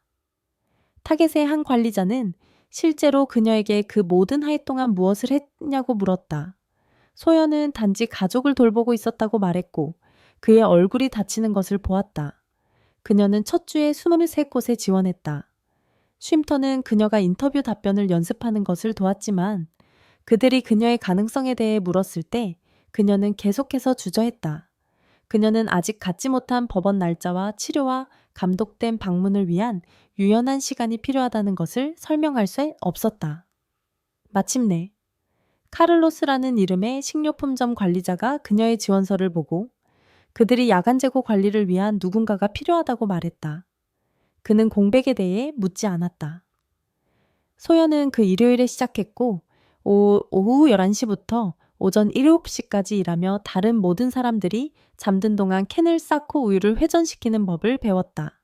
타겟의 한 관리자는 실제로 그녀에게 그 모든 하이 동안 무엇을 했냐고 물었다. 소연은 단지 가족을 돌보고 있었다고 말했고 그의 얼굴이 다치는 것을 보았다. 그녀는 첫 주에 23곳에 지원했다. 쉼터는 그녀가 인터뷰 답변을 연습하는 것을 도왔지만 그들이 그녀의 가능성에 대해 물었을 때 그녀는 계속해서 주저했다. 그녀는 아직 갖지 못한 법원 날짜와 치료와 감독된 방문을 위한 유연한 시간이 필요하다는 것을 설명할 수 없었다. 마침내 카를로스라는 이름의 식료품점 관리자가 그녀의 지원서를 보고 그들이 야간 재고 관리를 위한 누군가가 필요하다고 말했다. 그는 공백에 대해 묻지 않았다. 소연은 그 일요일에 시작했고 오후 11시부터 오전 7시까지 일하며 다른 모든 사람들이 잠든 동안 캔을 쌓고 우유를 회전시키는 법을 배웠다.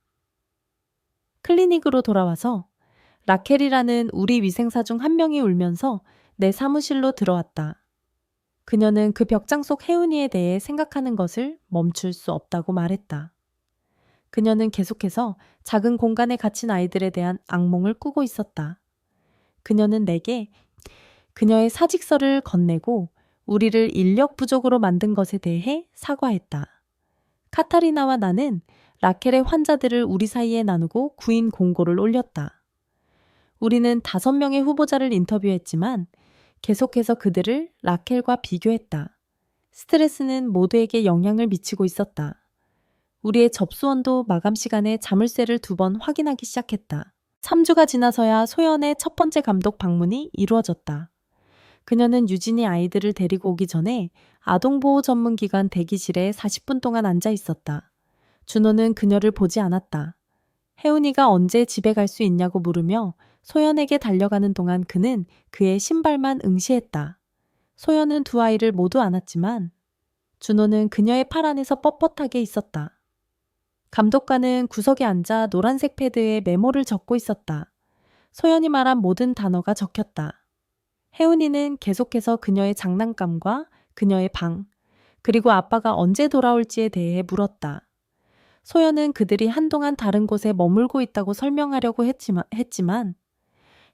클리닉으로 돌아와서 라켈이라는 우리 위생사 중 한 명이 울면서 내 사무실로 들어왔다. 그녀는 그 벽장 속 혜은이에 대해 생각하는 것을 멈출 수 없다고 말했다. 그녀는 계속해서 작은 공간에 갇힌 아이들에 대한 악몽을 꾸고 있었다. 그녀는 내게 그녀의 사직서를 건네고 우리를 인력 부족으로 만든 것에 대해 사과했다. 카타리나와 나는 라켈의 환자들을 우리 사이에 나누고 구인 공고를 올렸다. 우리는 5명의 후보자를 인터뷰했지만 계속해서 그들을 라켈과 비교했다. 스트레스는 모두에게 영향을 미치고 있었다. 우리의 접수원도 마감 시간에 자물쇠를 2번 확인하기 시작했다. 3주가 지나서야 소연의 첫 번째 감독 방문이 이루어졌다. 그녀는 유진이 아이들을 데리고 오기 전에 아동보호 전문기관 대기실에 40분 동안 앉아 있었다. 준호는 그녀를 보지 않았다. 혜운이가 언제 집에 갈 수 있냐고 물으며 소연에게 달려가는 동안 그는 그의 신발만 응시했다. 소연은 2 아이를 모두 안았지만 준호는 그녀의 팔 안에서 뻣뻣하게 있었다. 감독관은 구석에 앉아 노란색 패드에 메모를 적고 있었다. 소연이 말한 모든 단어가 적혔다. 혜은이는 계속해서 그녀의 장난감과 그녀의 방, 그리고 아빠가 언제 돌아올지에 대해 물었다. 소연은 그들이 한동안 다른 곳에 머물고 있다고 설명하려고 했지만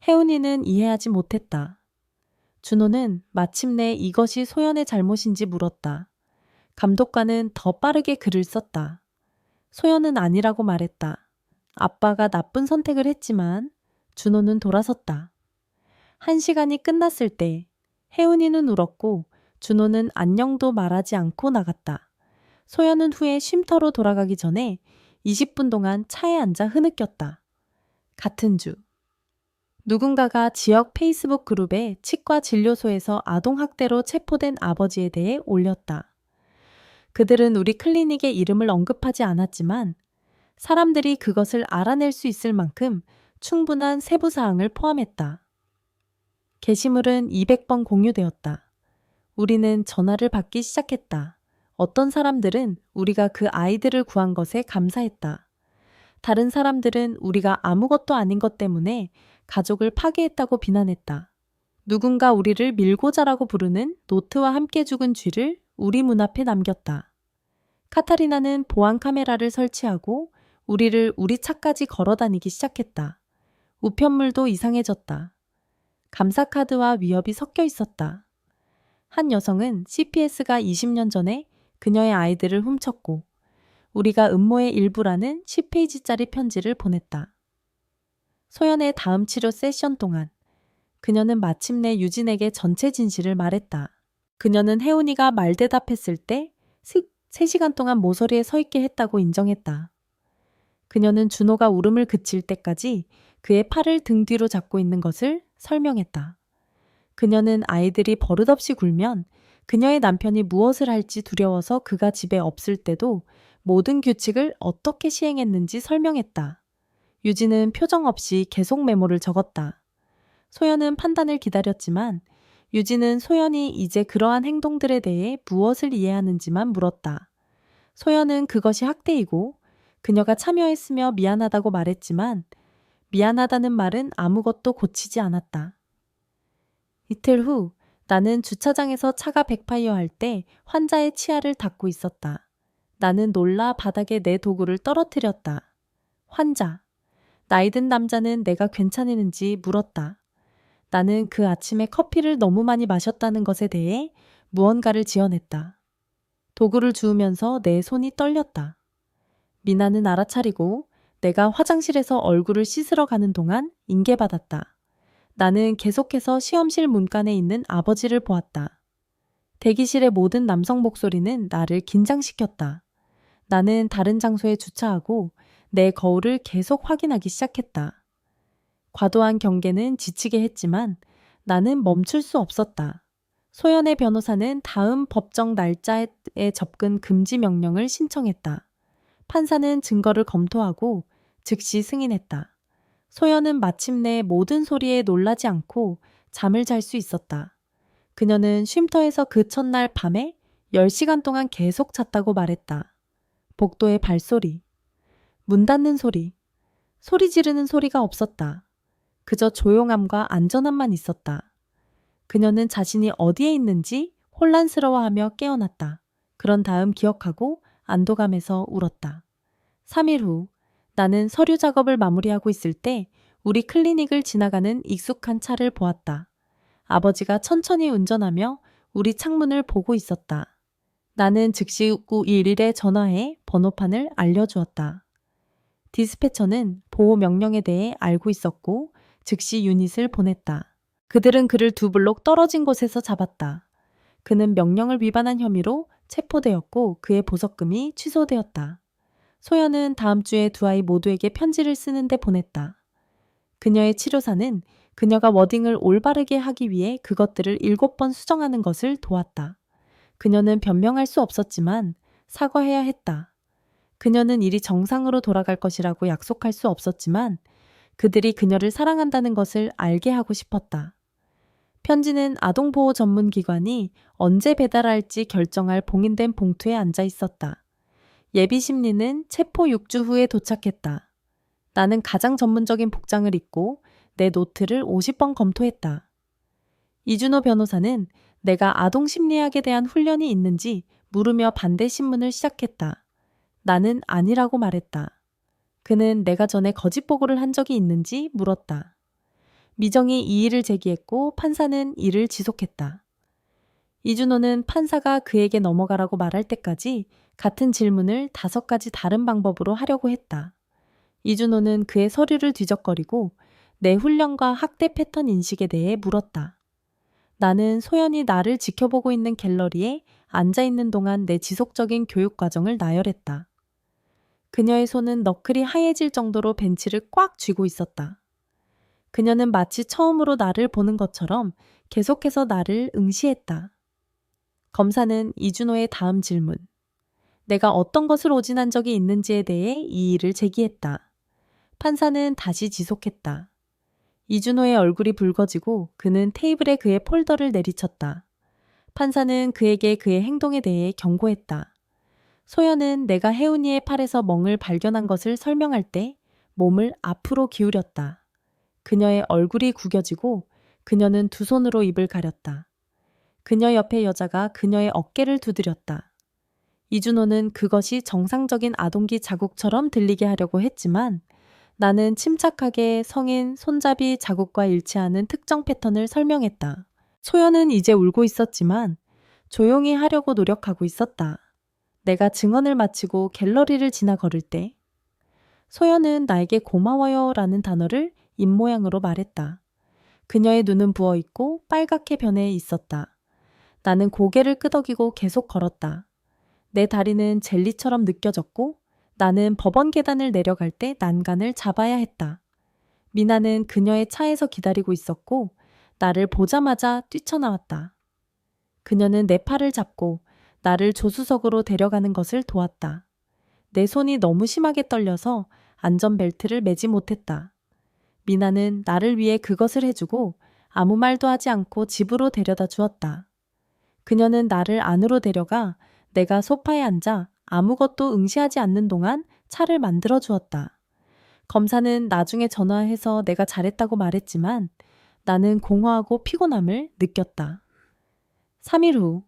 혜은이는 이해하지 못했다. 준호는 마침내 이것이 소연의 잘못인지 물었다. 감독관은 더 빠르게 글을 썼다. 소연은 아니라고 말했다. 아빠가 나쁜 선택을 했지만 준호는 돌아섰다. 1시간이 끝났을 때 혜은이는 울었고 준호는 안녕도 말하지 않고 나갔다. 소연은 후에 쉼터로 돌아가기 전에 20분 동안 차에 앉아 흐느꼈다. 같은 주 누군가가 지역 페이스북 그룹에 치과 진료소에서 아동학대로 체포된 아버지에 대해 올렸다. 그들은 우리 클리닉의 이름을 언급하지 않았지만 사람들이 그것을 알아낼 수 있을 만큼 충분한 세부사항을 포함했다. 게시물은 200번 공유되었다. 우리는 전화를 받기 시작했다. 어떤 사람들은 우리가 그 아이들을 구한 것에 감사했다. 다른 사람들은 우리가 아무것도 아닌 것 때문에 가족을 파괴했다고 비난했다. 누군가 우리를 밀고자라고 부르는 노트와 함께 죽은 쥐를 우리 문 앞에 남겼다. 카타리나는 보안 카메라를 설치하고 우리를 우리 차까지 걸어 다니기 시작했다. 우편물도 이상해졌다. 감사카드와 위협이 섞여 있었다. 한 여성은 CPS가 20년 전에 그녀의 아이들을 훔쳤고 우리가 음모의 일부라는 10페이지짜리 편지를 보냈다. 소연의 다음 치료 세션 동안 그녀는 마침내 유진에게 전체 진실을 말했다. 그녀는 혜운이가 말대답했을 때 3시간 동안 모서리에 서 있게 했다고 인정했다. 그녀는 준호가 울음을 그칠 때까지 그의 팔을 등 뒤로 잡고 있는 것을 설명했다. 그녀는 아이들이 버릇없이 굴면 그녀의 남편이 무엇을 할지 두려워서 그가 집에 없을 때도 모든 규칙을 어떻게 시행했는지 설명했다. 유진은 표정 없이 계속 메모를 적었다. 소연은 판단을 기다렸지만 유진은 소연이 이제 그러한 행동들에 대해 무엇을 이해하는지만 물었다. 소연은 그것이 학대이고 그녀가 참여했으며 미안하다고 말했지만 미안하다는 말은 아무것도 고치지 않았다. 이틀 후 나는 주차장에서 차가 백파이어할 때 환자의 치아를 닦고 있었다. 나는 놀라 바닥에 내 도구를 떨어뜨렸다. 환자. 나이든 남자는 내가 괜찮은지 물었다. 나는 그 아침에 커피를 너무 많이 마셨다는 것에 대해 무언가를 지어냈다. 도구를 주우면서 내 손이 떨렸다. 미나는 알아차리고 내가 화장실에서 얼굴을 씻으러 가는 동안 인계받았다. 나는 계속해서 시험실 문간에 있는 아버지를 보았다. 대기실의 모든 남성 목소리는 나를 긴장시켰다. 나는 다른 장소에 주차하고 내 거울을 계속 확인하기 시작했다. 과도한 경계는 지치게 했지만 나는 멈출 수 없었다. 소연의 변호사는 다음 법정 날짜에 접근 금지 명령을 신청했다. 판사는 증거를 검토하고 즉시 승인했다. 소연은 마침내 모든 소리에 놀라지 않고 잠을 잘 수 있었다. 그녀는 쉼터에서 그 첫날 밤에 10시간 동안 계속 잤다고 말했다. 복도의 발소리, 문 닫는 소리, 소리 지르는 소리가 없었다. 그저 조용함과 안전함만 있었다. 그녀는 자신이 어디에 있는지 혼란스러워하며 깨어났다. 그런 다음 기억하고 안도감에서 울었다. 3일 후 나는 서류 작업을 마무리하고 있을 때 우리 클리닉을 지나가는 익숙한 차를 보았다. 아버지가 천천히 운전하며 우리 창문을 보고 있었다. 나는 즉시 911에 전화해 번호판을 알려주었다. 디스패처는 보호 명령에 대해 알고 있었고 즉시 유닛을 보냈다. 그들은 그를 2블록 떨어진 곳에서 잡았다. 그는 명령을 위반한 혐의로 체포되었고 그의 보석금이 취소되었다. 소연은 다음 주에 두 아이 모두에게 편지를 쓰는데 보냈다. 그녀의 치료사는 그녀가 워딩을 올바르게 하기 위해 그것들을 7번 수정하는 것을 도왔다. 그녀는 변명할 수 없었지만 사과해야 했다. 그녀는 일이 정상으로 돌아갈 것이라고 약속할 수 없었지만 그들이 그녀를 사랑한다는 것을 알게 하고 싶었다. 편지는 아동보호 전문기관이 언제 배달할지 결정할 봉인된 봉투에 앉아 있었다. 예비 심리는 체포 6주 후에 도착했다. 나는 가장 전문적인 복장을 입고 내 노트를 50번 검토했다. 이준호 변호사는 내가 아동 심리학에 대한 훈련이 있는지 물으며 반대 신문을 시작했다. 나는 아니라고 말했다. 그는 내가 전에 거짓 보고를 한 적이 있는지 물었다. 미정이 이의를 제기했고 판사는 이를 지속했다. 이준호는 판사가 그에게 넘어가라고 말할 때까지 같은 질문을 5가지 다른 방법으로 하려고 했다. 이준호는 그의 서류를 뒤적거리고 내 훈련과 학대 패턴 인식에 대해 물었다. 나는 소연이 나를 지켜보고 있는 갤러리에 앉아있는 동안 내 지속적인 교육 과정을 나열했다. 그녀의 손은 너클이 하얘질 정도로 벤치를 꽉 쥐고 있었다. 그녀는 마치 처음으로 나를 보는 것처럼 계속해서 나를 응시했다. 검사는 이준호의 다음 질문. 내가 어떤 것을 오진한 적이 있는지에 대해 이의를 제기했다. 판사는 다시 지속했다. 이준호의 얼굴이 붉어지고 그는 테이블에 그의 폴더를 내리쳤다. 판사는 그에게 그의 행동에 대해 경고했다. 소연은 내가 혜운이의 팔에서 멍을 발견한 것을 설명할 때 몸을 앞으로 기울였다. 그녀의 얼굴이 구겨지고 그녀는 두 손으로 입을 가렸다. 그녀 옆에 여자가 그녀의 어깨를 두드렸다. 이준호는 그것이 정상적인 아동기 자국처럼 들리게 하려고 했지만 나는 침착하게 성인 손잡이 자국과 일치하는 특정 패턴을 설명했다. 소연은 이제 울고 있었지만 조용히 하려고 노력하고 있었다. 내가 증언을 마치고 갤러리를 지나 걸을 때 소연은 나에게 고마워요 라는 단어를 입모양으로 말했다. 그녀의 눈은 부어있고 빨갛게 변해 있었다. 나는 고개를 끄덕이고 계속 걸었다. 내 다리는 젤리처럼 느껴졌고 나는 법원 계단을 내려갈 때 난간을 잡아야 했다. 미나는 그녀의 차에서 기다리고 있었고 나를 보자마자 뛰쳐나왔다. 그녀는 내 팔을 잡고 나를 조수석으로 데려가는 것을 도왔다. 내 손이 너무 심하게 떨려서 안전벨트를 매지 못했다. 미나는 나를 위해 그것을 해주고 아무 말도 하지 않고 집으로 데려다 주었다. 그녀는 나를 안으로 데려가 내가 소파에 앉아 아무것도 응시하지 않는 동안 차를 만들어 주었다. 검사는 나중에 전화해서 내가 잘했다고 말했지만 나는 공허하고 피곤함을 느꼈다. 3일 후,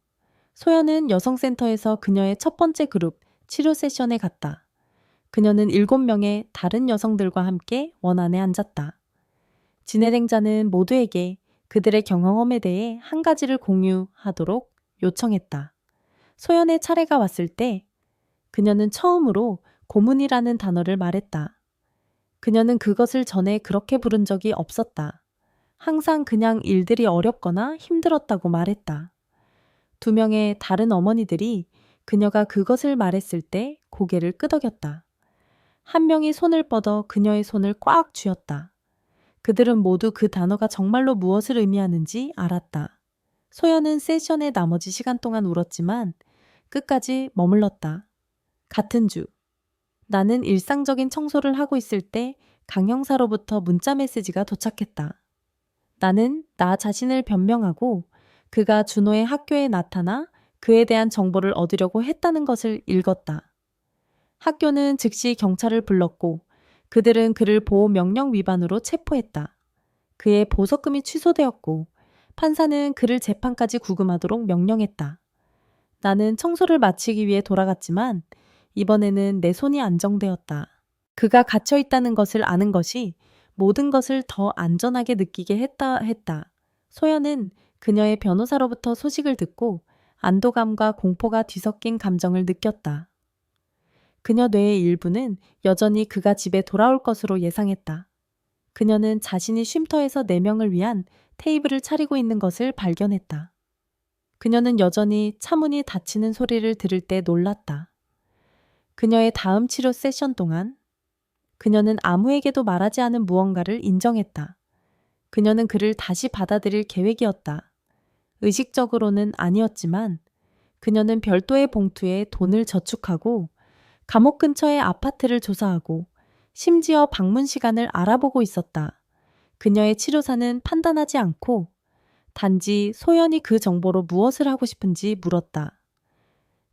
소연은 여성센터에서 그녀의 첫 번째 그룹 치료 세션에 갔다. 그녀는 7명의 다른 여성들과 함께 원안에 앉았다. 진행자는 모두에게 그들의 경험에 대해 한 가지를 공유하도록 요청했다. 소연의 차례가 왔을 때 그녀는 처음으로 고문이라는 단어를 말했다. 그녀는 그것을 전에 그렇게 부른 적이 없었다. 항상 그냥 일들이 어렵거나 힘들었다고 말했다. 2명의 다른 어머니들이 그녀가 그것을 말했을 때 고개를 끄덕였다. 1명이 손을 뻗어 그녀의 손을 꽉 쥐었다. 그들은 모두 그 단어가 정말로 무엇을 의미하는지 알았다. 소연은 세션의 나머지 시간 동안 울었지만 끝까지 머물렀다. 같은 주, 나는 일상적인 청소를 하고 있을 때 강 형사로부터 문자 메시지가 도착했다. 나는 나 자신을 변명하고 그가 준호의 학교에 나타나 그에 대한 정보를 얻으려고 했다는 것을 읽었다. 학교는 즉시 경찰을 불렀고 그들은 그를 보호 명령 위반으로 체포했다. 그의 보석금이 취소되었고 판사는 그를 재판까지 구금하도록 명령했다. 나는 청소를 마치기 위해 돌아갔지만 이번에는 내 손이 안정되었다. 그가 갇혀 있다는 것을 아는 것이 모든 것을 더 안전하게 느끼게 했다. 소연은 그녀의 변호사로부터 소식을 듣고 안도감과 공포가 뒤섞인 감정을 느꼈다. 그녀 뇌의 일부는 여전히 그가 집에 돌아올 것으로 예상했다. 그녀는 자신이 쉼터에서 4명을 위한 테이블을 차리고 있는 것을 발견했다. 그녀는 여전히 차문이 닫히는 소리를 들을 때 놀랐다. 그녀의 다음 치료 세션 동안 그녀는 아무에게도 말하지 않은 무언가를 인정했다. 그녀는 그를 다시 받아들일 계획이었다. 의식적으로는 아니었지만 그녀는 별도의 봉투에 돈을 저축하고 감옥 근처의 아파트를 조사하고 심지어 방문 시간을 알아보고 있었다. 그녀의 치료사는 판단하지 않고 단지 소연이 그 정보로 무엇을 하고 싶은지 물었다.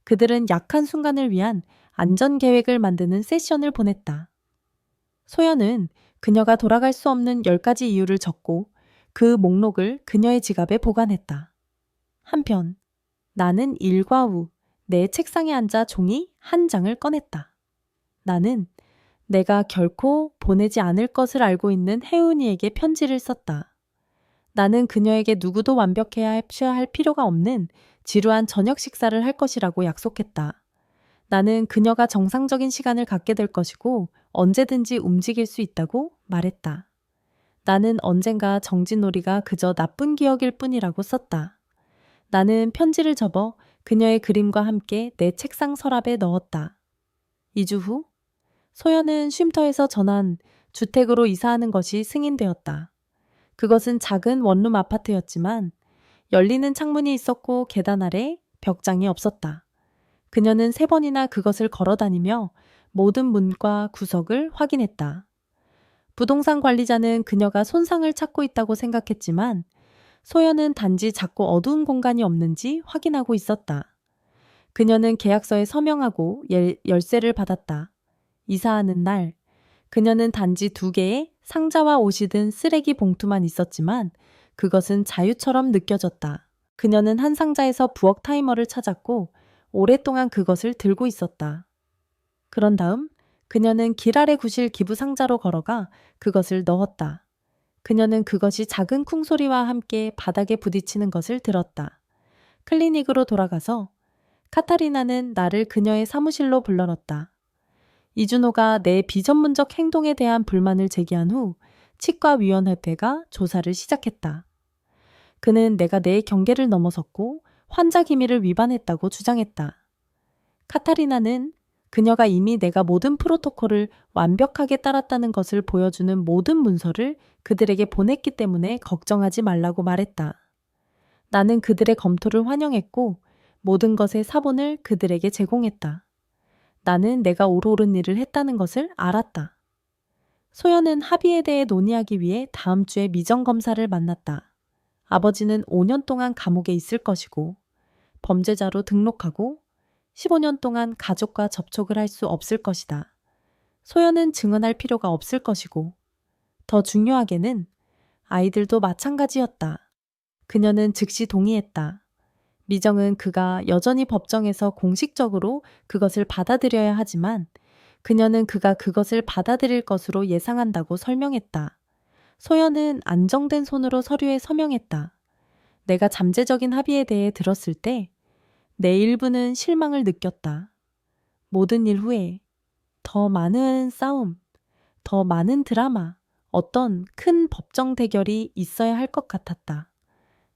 그들은 약한 순간을 위한 안전 계획을 만드는 세션을 보냈다. 소연은 그녀가 돌아갈 수 없는 10가지 이유를 적고 그 목록을 그녀의 지갑에 보관했다. 한편 나는 일과 후 내 책상에 앉아 종이 한 장을 꺼냈다. 나는 내가 결코 보내지 않을 것을 알고 있는 혜은이에게 편지를 썼다. 나는 그녀에게 누구도 완벽해야 할 필요가 없는 지루한 저녁 식사를 할 것이라고 약속했다. 나는 그녀가 정상적인 시간을 갖게 될 것이고 언제든지 움직일 수 있다고 말했다. 나는 언젠가 정진놀이가 그저 나쁜 기억일 뿐이라고 썼다. 나는 편지를 접어 그녀의 그림과 함께 내 책상 서랍에 넣었다. 2주 후 소연은 쉼터에서 전한 주택으로 이사하는 것이 승인되었다. 그것은 작은 원룸 아파트였지만 열리는 창문이 있었고 계단 아래 벽장이 없었다. 그녀는 3번이나 그것을 걸어다니며 모든 문과 구석을 확인했다. 부동산 관리자는 그녀가 손상을 찾고 있다고 생각했지만 소연은 단지 작고 어두운 공간이 없는지 확인하고 있었다. 그녀는 계약서에 서명하고 열쇠를 받았다. 이사하는 날, 그녀는 단지 2개의 상자와 옷이 든 쓰레기 봉투만 있었지만 그것은 자유처럼 느껴졌다. 그녀는 한 상자에서 부엌 타이머를 찾았고 오랫동안 그것을 들고 있었다. 그런 다음 그녀는 길 아래 구실 기부 상자로 걸어가 그것을 넣었다. 그녀는 그것이 작은 쿵소리와 함께 바닥에 부딪히는 것을 들었다. 클리닉으로 돌아가서 카타리나는 나를 그녀의 사무실로 불러넣었다. 이준호가 내 비전문적 행동에 대한 불만을 제기한 후 치과위원회가 조사를 시작했다. 그는 내가 내 경계를 넘어섰고 환자 기밀을 위반했다고 주장했다. 카타리나는 그녀가 이미 내가 모든 프로토콜을 완벽하게 따랐다는 것을 보여주는 모든 문서를 그들에게 보냈기 때문에 걱정하지 말라고 말했다. 나는 그들의 검토를 환영했고 모든 것의 사본을 그들에게 제공했다. 나는 내가 옳은 일을 했다는 것을 알았다. 소연은 합의에 대해 논의하기 위해 다음 주에 미정검사를 만났다. 아버지는 5년 동안 감옥에 있을 것이고 범죄자로 등록하고 15년 동안 가족과 접촉을 할 수 없을 것이다. 소연은 증언할 필요가 없을 것이고 더 중요하게는 아이들도 마찬가지였다. 그녀는 즉시 동의했다. 미정은 그가 여전히 법정에서 공식적으로 그것을 받아들여야 하지만 그녀는 그가 그것을 받아들일 것으로 예상한다고 설명했다. 소연은 안정된 손으로 서류에 서명했다. 내가 잠재적인 합의에 대해 들었을 때 내 일부는 실망을 느꼈다. 모든 일 후에 더 많은 싸움, 더 많은 드라마, 어떤 큰 법정 대결이 있어야 할 것 같았다.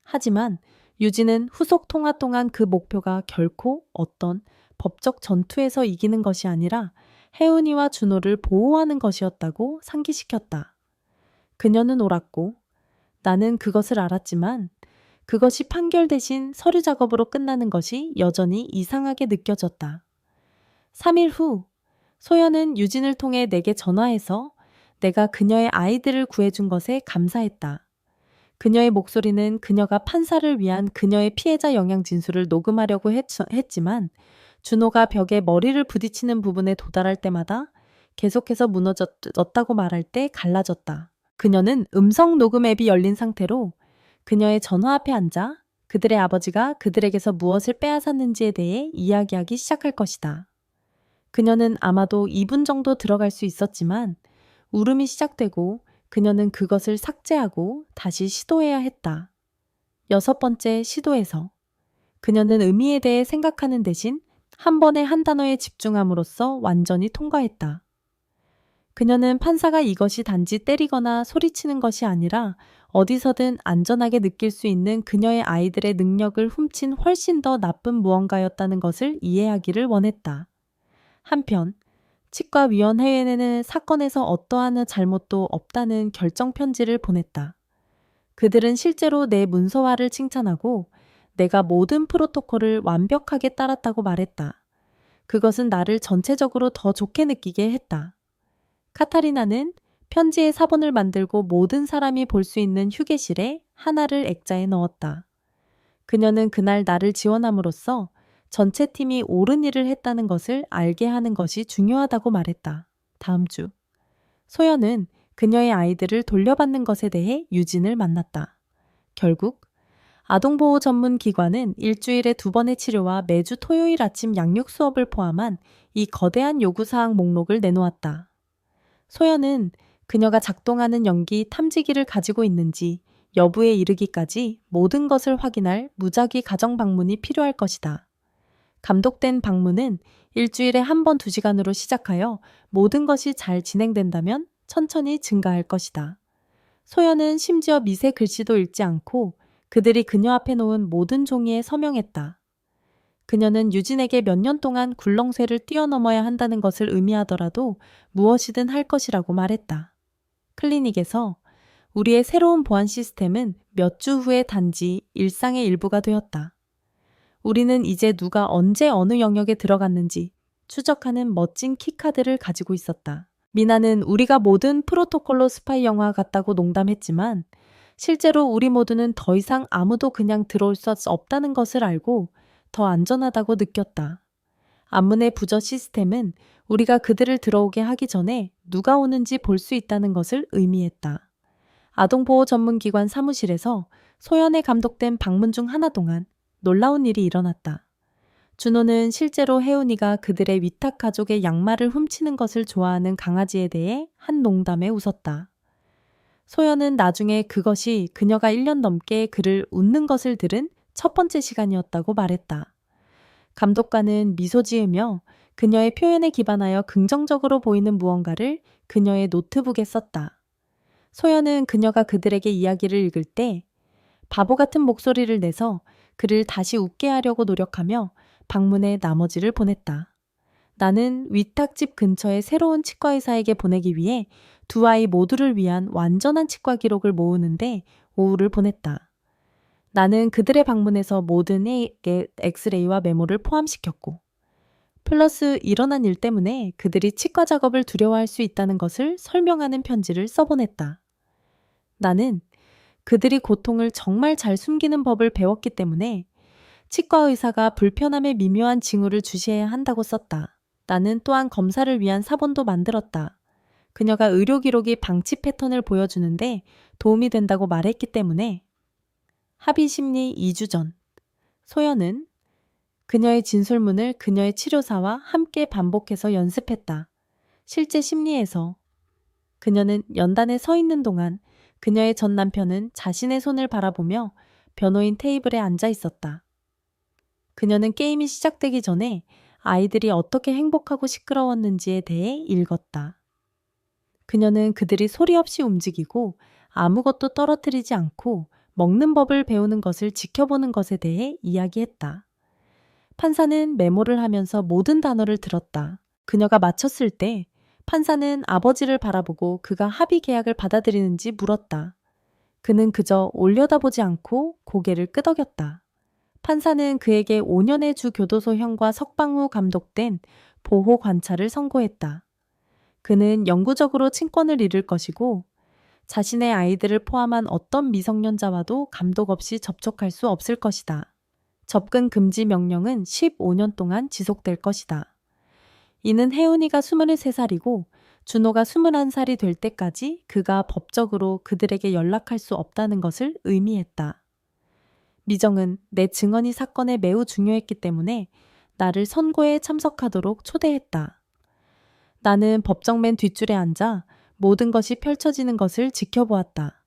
하지만 유진은 후속 통화 동안 그 목표가 결코 어떤 법적 전투에서 이기는 것이 아니라 혜은이와 준호를 보호하는 것이었다고 상기시켰다. 그녀는 옳았고 나는 그것을 알았지만 그것이 판결 대신 서류 작업으로 끝나는 것이 여전히 이상하게 느껴졌다. 3일 후 소연은 유진을 통해 내게 전화해서 내가 그녀의 아이들을 구해준 것에 감사했다. 그녀의 목소리는 그녀가 판사를 위한 그녀의 피해자 영향 진술을 녹음하려고 했지만 준호가 벽에 머리를 부딪히는 부분에 도달할 때마다 계속해서 무너졌다고 말할 때 갈라졌다. 그녀는 음성 녹음 앱이 열린 상태로 그녀의 전화 앞에 앉아 그들의 아버지가 그들에게서 무엇을 빼앗았는지에 대해 이야기하기 시작할 것이다. 그녀는 아마도 2분 정도 들어갈 수 있었지만 울음이 시작되고 그녀는 그것을 삭제하고 다시 시도해야 했다. 6번째 시도에서 그녀는 의미에 대해 생각하는 대신 한 번에 한 단어에 집중함으로써 완전히 통과했다. 그녀는 판사가 이것이 단지 때리거나 소리치는 것이 아니라 어디서든 안전하게 느낄 수 있는 그녀의 아이들의 능력을 훔친 훨씬 더 나쁜 무언가였다는 것을 이해하기를 원했다. 한편 치과위원회에는 사건에서 어떠한 잘못도 없다는 결정 편지를 보냈다. 그들은 실제로 내 문서화를 칭찬하고 내가 모든 프로토콜을 완벽하게 따랐다고 말했다. 그것은 나를 전체적으로 더 좋게 느끼게 했다. 카타리나는 편지의 사본을 만들고 모든 사람이 볼 수 있는 휴게실에 하나를 액자에 넣었다. 그녀는 그날 나를 지원함으로써 전체 팀이 옳은 일을 했다는 것을 알게 하는 것이 중요하다고 말했다. 다음 주 소연은 그녀의 아이들을 돌려받는 것에 대해 유진을 만났다. 결국 아동보호 전문 기관은 일주일에 2번의 치료와 매주 토요일 아침 양육 수업을 포함한 이 거대한 요구사항 목록을 내놓았다. 소연은 그녀가 작동하는 연기 탐지기를 가지고 있는지 여부에 이르기까지 모든 것을 확인할 무작위 가정 방문이 필요할 것이다. 감독된 방문은 일주일에 한 번 2시간으로 시작하여 모든 것이 잘 진행된다면 천천히 증가할 것이다. 소연은 심지어 미세 글씨도 읽지 않고 그들이 그녀 앞에 놓은 모든 종이에 서명했다. 그녀는 유진에게 몇 년 동안 굴렁쇠를 뛰어넘어야 한다는 것을 의미하더라도 무엇이든 할 것이라고 말했다. 클리닉에서 우리의 새로운 보안 시스템은 몇 주 후에 단지 일상의 일부가 되었다. 우리는 이제 누가 언제 어느 영역에 들어갔는지 추적하는 멋진 키카드를 가지고 있었다. 미나는 우리가 모든 프로토콜로 스파이 영화 같다고 농담했지만 실제로 우리 모두는 더 이상 아무도 그냥 들어올 수 없다는 것을 알고 더 안전하다고 느꼈다. 암문의 부저 시스템은 우리가 그들을 들어오게 하기 전에 누가 오는지 볼 수 있다는 것을 의미했다. 아동보호 전문기관 사무실에서 소연에 감독된 방문 중 하나 동안 놀라운 일이 일어났다. 준호는 실제로 혜은이가 그들의 위탁 가족의 양말을 훔치는 것을 좋아하는 강아지에 대해 한 농담에 웃었다. 소연은 나중에 그것이 그녀가 1년 넘게 그를 웃는 것을 들은 첫 번째 시간이었다고 말했다. 감독관은 미소 지으며 그녀의 표현에 기반하여 긍정적으로 보이는 무언가를 그녀의 노트북에 썼다. 소연은 그녀가 그들에게 이야기를 읽을 때 바보 같은 목소리를 내서 그를 다시 웃게 하려고 노력하며 방문의 나머지를 보냈다. 나는 위탁집 근처의 새로운 치과의사에게 보내기 위해 두 아이 모두를 위한 완전한 치과 기록을 모으는데 오후를 보냈다. 나는 그들의 방문에서 모든 애에게 엑스레이와 메모를 포함시켰고, 플러스 일어난 일 때문에 그들이 치과 작업을 두려워할 수 있다는 것을 설명하는 편지를 써보냈다. 나는 그들이 고통을 정말 잘 숨기는 법을 배웠기 때문에 치과 의사가 불편함의 미묘한 징후를 주시해야 한다고 썼다. 나는 또한 검사를 위한 사본도 만들었다. 그녀가 의료 기록이 방치 패턴을 보여주는데 도움이 된다고 말했기 때문에. 합의 심리 2주 전, 소연은 그녀의 진술문을 그녀의 치료사와 함께 반복해서 연습했다. 실제 심리에서 그녀는 연단에 서 있는 동안 그녀의 전 남편은 자신의 손을 바라보며 변호인 테이블에 앉아 있었다. 그녀는 게임이 시작되기 전에 아이들이 어떻게 행복하고 시끄러웠는지에 대해 읽었다. 그녀는 그들이 소리 없이 움직이고 아무것도 떨어뜨리지 않고 먹는 법을 배우는 것을 지켜보는 것에 대해 이야기했다. 판사는 메모를 하면서 모든 단어를 들었다. 그녀가 마쳤을 때 판사는 아버지를 바라보고 그가 합의 계약을 받아들이는지 물었다. 그는 그저 올려다보지 않고 고개를 끄덕였다. 판사는 그에게 5년의 주 교도소형과 석방 후 감독된 보호 관찰을 선고했다. 그는 영구적으로 친권을 잃을 것이고 자신의 아이들을 포함한 어떤 미성년자와도 감독 없이 접촉할 수 없을 것이다. 접근 금지 명령은 15년 동안 지속될 것이다. 이는 혜은이가 23살이고 준호가 21살이 될 때까지 그가 법적으로 그들에게 연락할 수 없다는 것을 의미했다. 미정은 내 증언이 사건에 매우 중요했기 때문에 나를 선고에 참석하도록 초대했다. 나는 법정 맨 뒷줄에 앉아 모든 것이 펼쳐지는 것을 지켜보았다.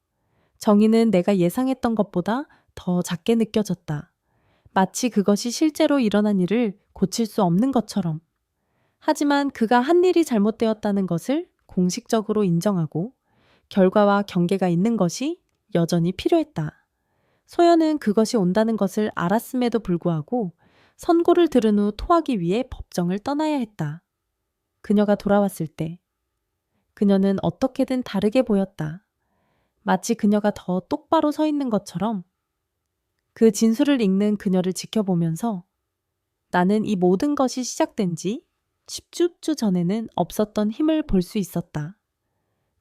정의는 내가 예상했던 것보다 더 작게 느껴졌다. 마치 그것이 실제로 일어난 일을 고칠 수 없는 것처럼. 하지만 그가 한 일이 잘못되었다는 것을 공식적으로 인정하고 결과와 경계가 있는 것이 여전히 필요했다. 소연은 그것이 온다는 것을 알았음에도 불구하고 선고를 들은 후 토하기 위해 법정을 떠나야 했다. 그녀가 돌아왔을 때 그녀는 어떻게든 다르게 보였다. 마치 그녀가 더 똑바로 서 있는 것처럼. 그 진술을 읽는 그녀를 지켜보면서 나는 이 모든 것이 시작된 지 10주 전에는 없었던 힘을 볼 수 있었다.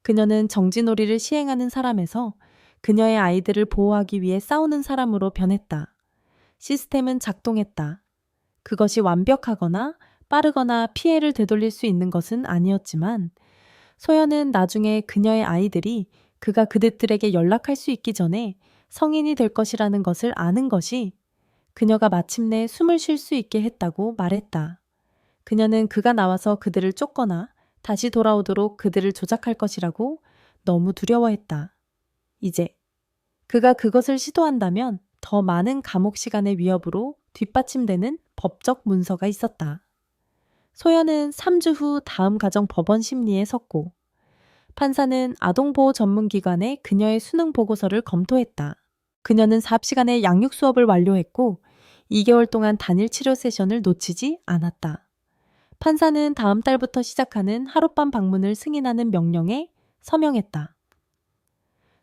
그녀는 정지놀이를 시행하는 사람에서 그녀의 아이들을 보호하기 위해 싸우는 사람으로 변했다. 시스템은 작동했다. 그것이 완벽하거나 빠르거나 피해를 되돌릴 수 있는 것은 아니었지만 소연은 나중에 그녀의 아이들이 그가 그들에게 연락할 수 있기 전에 성인이 될 것이라는 것을 아는 것이 그녀가 마침내 숨을 쉴 수 있게 했다고 말했다. 그녀는 그가 나와서 그들을 쫓거나 다시 돌아오도록 그들을 조작할 것이라고 너무 두려워했다. 이제 그가 그것을 시도한다면 더 많은 감옥 시간의 위협으로 뒷받침되는 법적 문서가 있었다. 소연은 3주 후 다음 가정 법원 심리에 섰고 판사는 아동보호 전문기관에 그녀의 수능 보고서를 검토했다. 그녀는 4시간의 양육 수업을 완료했고 2개월 동안 단일 치료 세션을 놓치지 않았다. 판사는 다음 달부터 시작하는 하룻밤 방문을 승인하는 명령에 서명했다.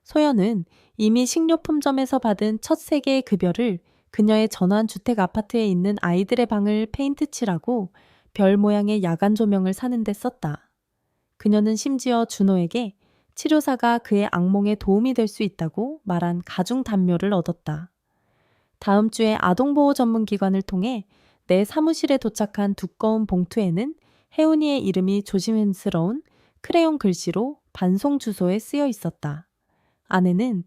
소연은 이미 식료품점에서 받은 첫 3개의 급여를 그녀의 전원 주택 아파트에 있는 아이들의 방을 페인트 칠하고 별 모양의 야간 조명을 사는 데 썼다. 그녀는 심지어 준호에게 치료사가 그의 악몽에 도움이 될 수 있다고 말한 가중 담요를 얻었다. 다음 주에 아동보호 전문기관을 통해 내 사무실에 도착한 두꺼운 봉투에는 혜은이의 이름이 조심스러운 크레용 글씨로 반송 주소에 쓰여 있었다. 안에는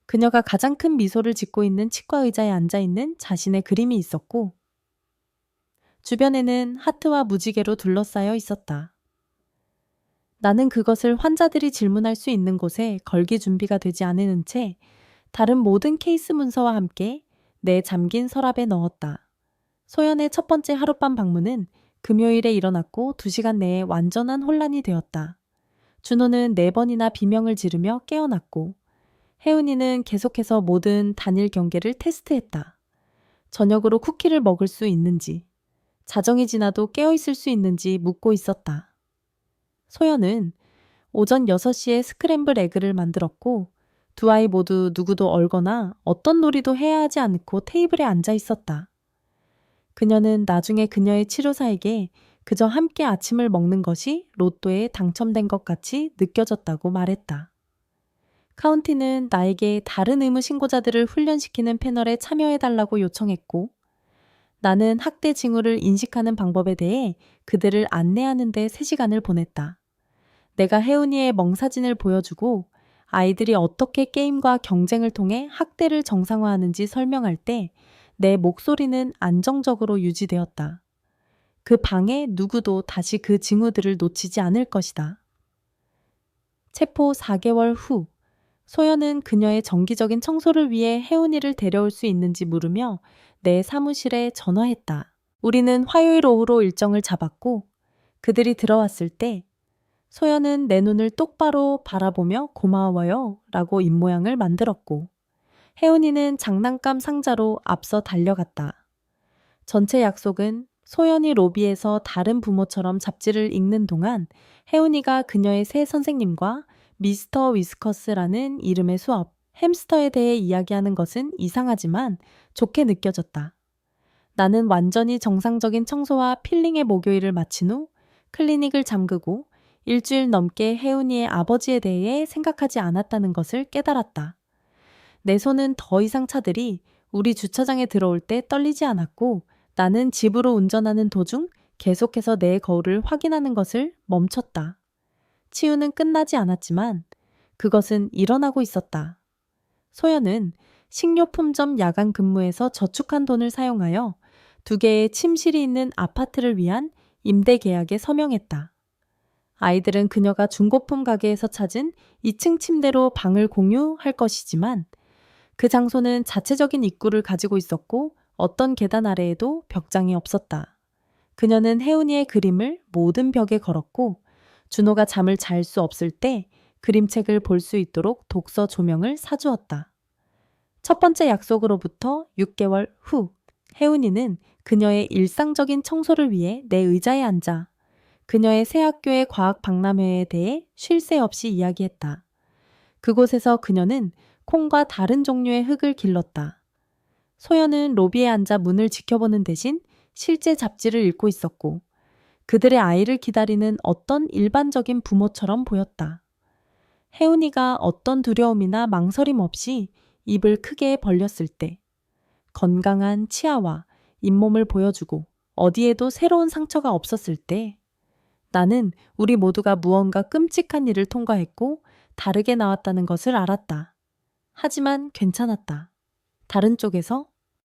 그녀가 가장 큰 미소를 짓고 있는 치과 의자에 앉아있는 자신의 그림이 있었고 주변에는 하트와 무지개로 둘러싸여 있었다. 나는 그것을 환자들이 질문할 수 있는 곳에 걸기 준비가 되지 않은 채 다른 모든 케이스 문서와 함께 내 잠긴 서랍에 넣었다. 소연의 첫 번째 하룻밤 방문은 금요일에 일어났고 2시간 내에 완전한 혼란이 되었다. 준호는 4번이나 비명을 지르며 깨어났고 혜은이는 계속해서 모든 단일 경계를 테스트했다. 저녁으로 쿠키를 먹을 수 있는지, 자정이 지나도 깨어있을 수 있는지 묻고 있었다. 소연은 오전 6시에 스크램블 에그를 만들었고 두 아이 모두 누구도 얼거나 어떤 놀이도 해야 하지 않고 테이블에 앉아 있었다. 그녀는 나중에 그녀의 치료사에게 그저 함께 아침을 먹는 것이 로또에 당첨된 것 같이 느껴졌다고 말했다. 카운티는 나에게 다른 의무 신고자들을 훈련시키는 패널에 참여해달라고 요청했고 나는 학대 징후를 인식하는 방법에 대해 그들을 안내하는 데 3시간을 보냈다. 내가 혜은이의 멍사진을 보여주고 아이들이 어떻게 게임과 경쟁을 통해 학대를 정상화하는지 설명할 때 내 목소리는 안정적으로 유지되었다. 그 방에 누구도 다시 그 징후들을 놓치지 않을 것이다. 체포 4개월 후 소연은 그녀의 정기적인 청소를 위해 혜은이를 데려올 수 있는지 물으며 내 사무실에 전화했다. 우리는 화요일 오후로 일정을 잡았고 그들이 들어왔을 때 소연은 내 눈을 똑바로 바라보며 고마워요 라고 입모양을 만들었고 혜은이는 장난감 상자로 앞서 달려갔다. 전체 약속은 소연이 로비에서 다른 부모처럼 잡지를 읽는 동안 혜은이가 그녀의 새 선생님과 미스터 위스커스라는 이름의 수업, 햄스터에 대해 이야기하는 것은 이상하지만 좋게 느껴졌다. 나는 완전히 정상적인 청소와 필링의 목요일을 마친 후 클리닉을 잠그고 일주일 넘게 혜은이의 아버지에 대해 생각하지 않았다는 것을 깨달았다. 내 손은 더 이상 차들이 우리 주차장에 들어올 때 떨리지 않았고 나는 집으로 운전하는 도중 계속해서 내 거울을 확인하는 것을 멈췄다. 치유는 끝나지 않았지만 그것은 일어나고 있었다. 소연은 식료품점 야간 근무에서 저축한 돈을 사용하여 2개의 침실이 있는 아파트를 위한 임대 계약에 서명했다. 아이들은 그녀가 중고품 가게에서 찾은 2층 침대로 방을 공유할 것이지만 그 장소는 자체적인 입구를 가지고 있었고 어떤 계단 아래에도 벽장이 없었다. 그녀는 혜은이의 그림을 모든 벽에 걸었고 준호가 잠을 잘 수 없을 때 그림책을 볼 수 있도록 독서 조명을 사주었다. 첫 번째 약속으로부터 6개월 후 혜은이는 그녀의 일상적인 청소를 위해 내 의자에 앉아 그녀의 새 학교의 과학 박람회에 대해 쉴 새 없이 이야기했다. 그곳에서 그녀는 콩과 다른 종류의 흙을 길렀다. 소연은 로비에 앉아 문을 지켜보는 대신 실제 잡지를 읽고 있었고 그들의 아이를 기다리는 어떤 일반적인 부모처럼 보였다. 혜은이가 어떤 두려움이나 망설임 없이 입을 크게 벌렸을 때 건강한 치아와 잇몸을 보여주고 어디에도 새로운 상처가 없었을 때 나는 우리 모두가 무언가 끔찍한 일을 통과했고 다르게 나왔다는 것을 알았다. 하지만 괜찮았다. 다른 쪽에서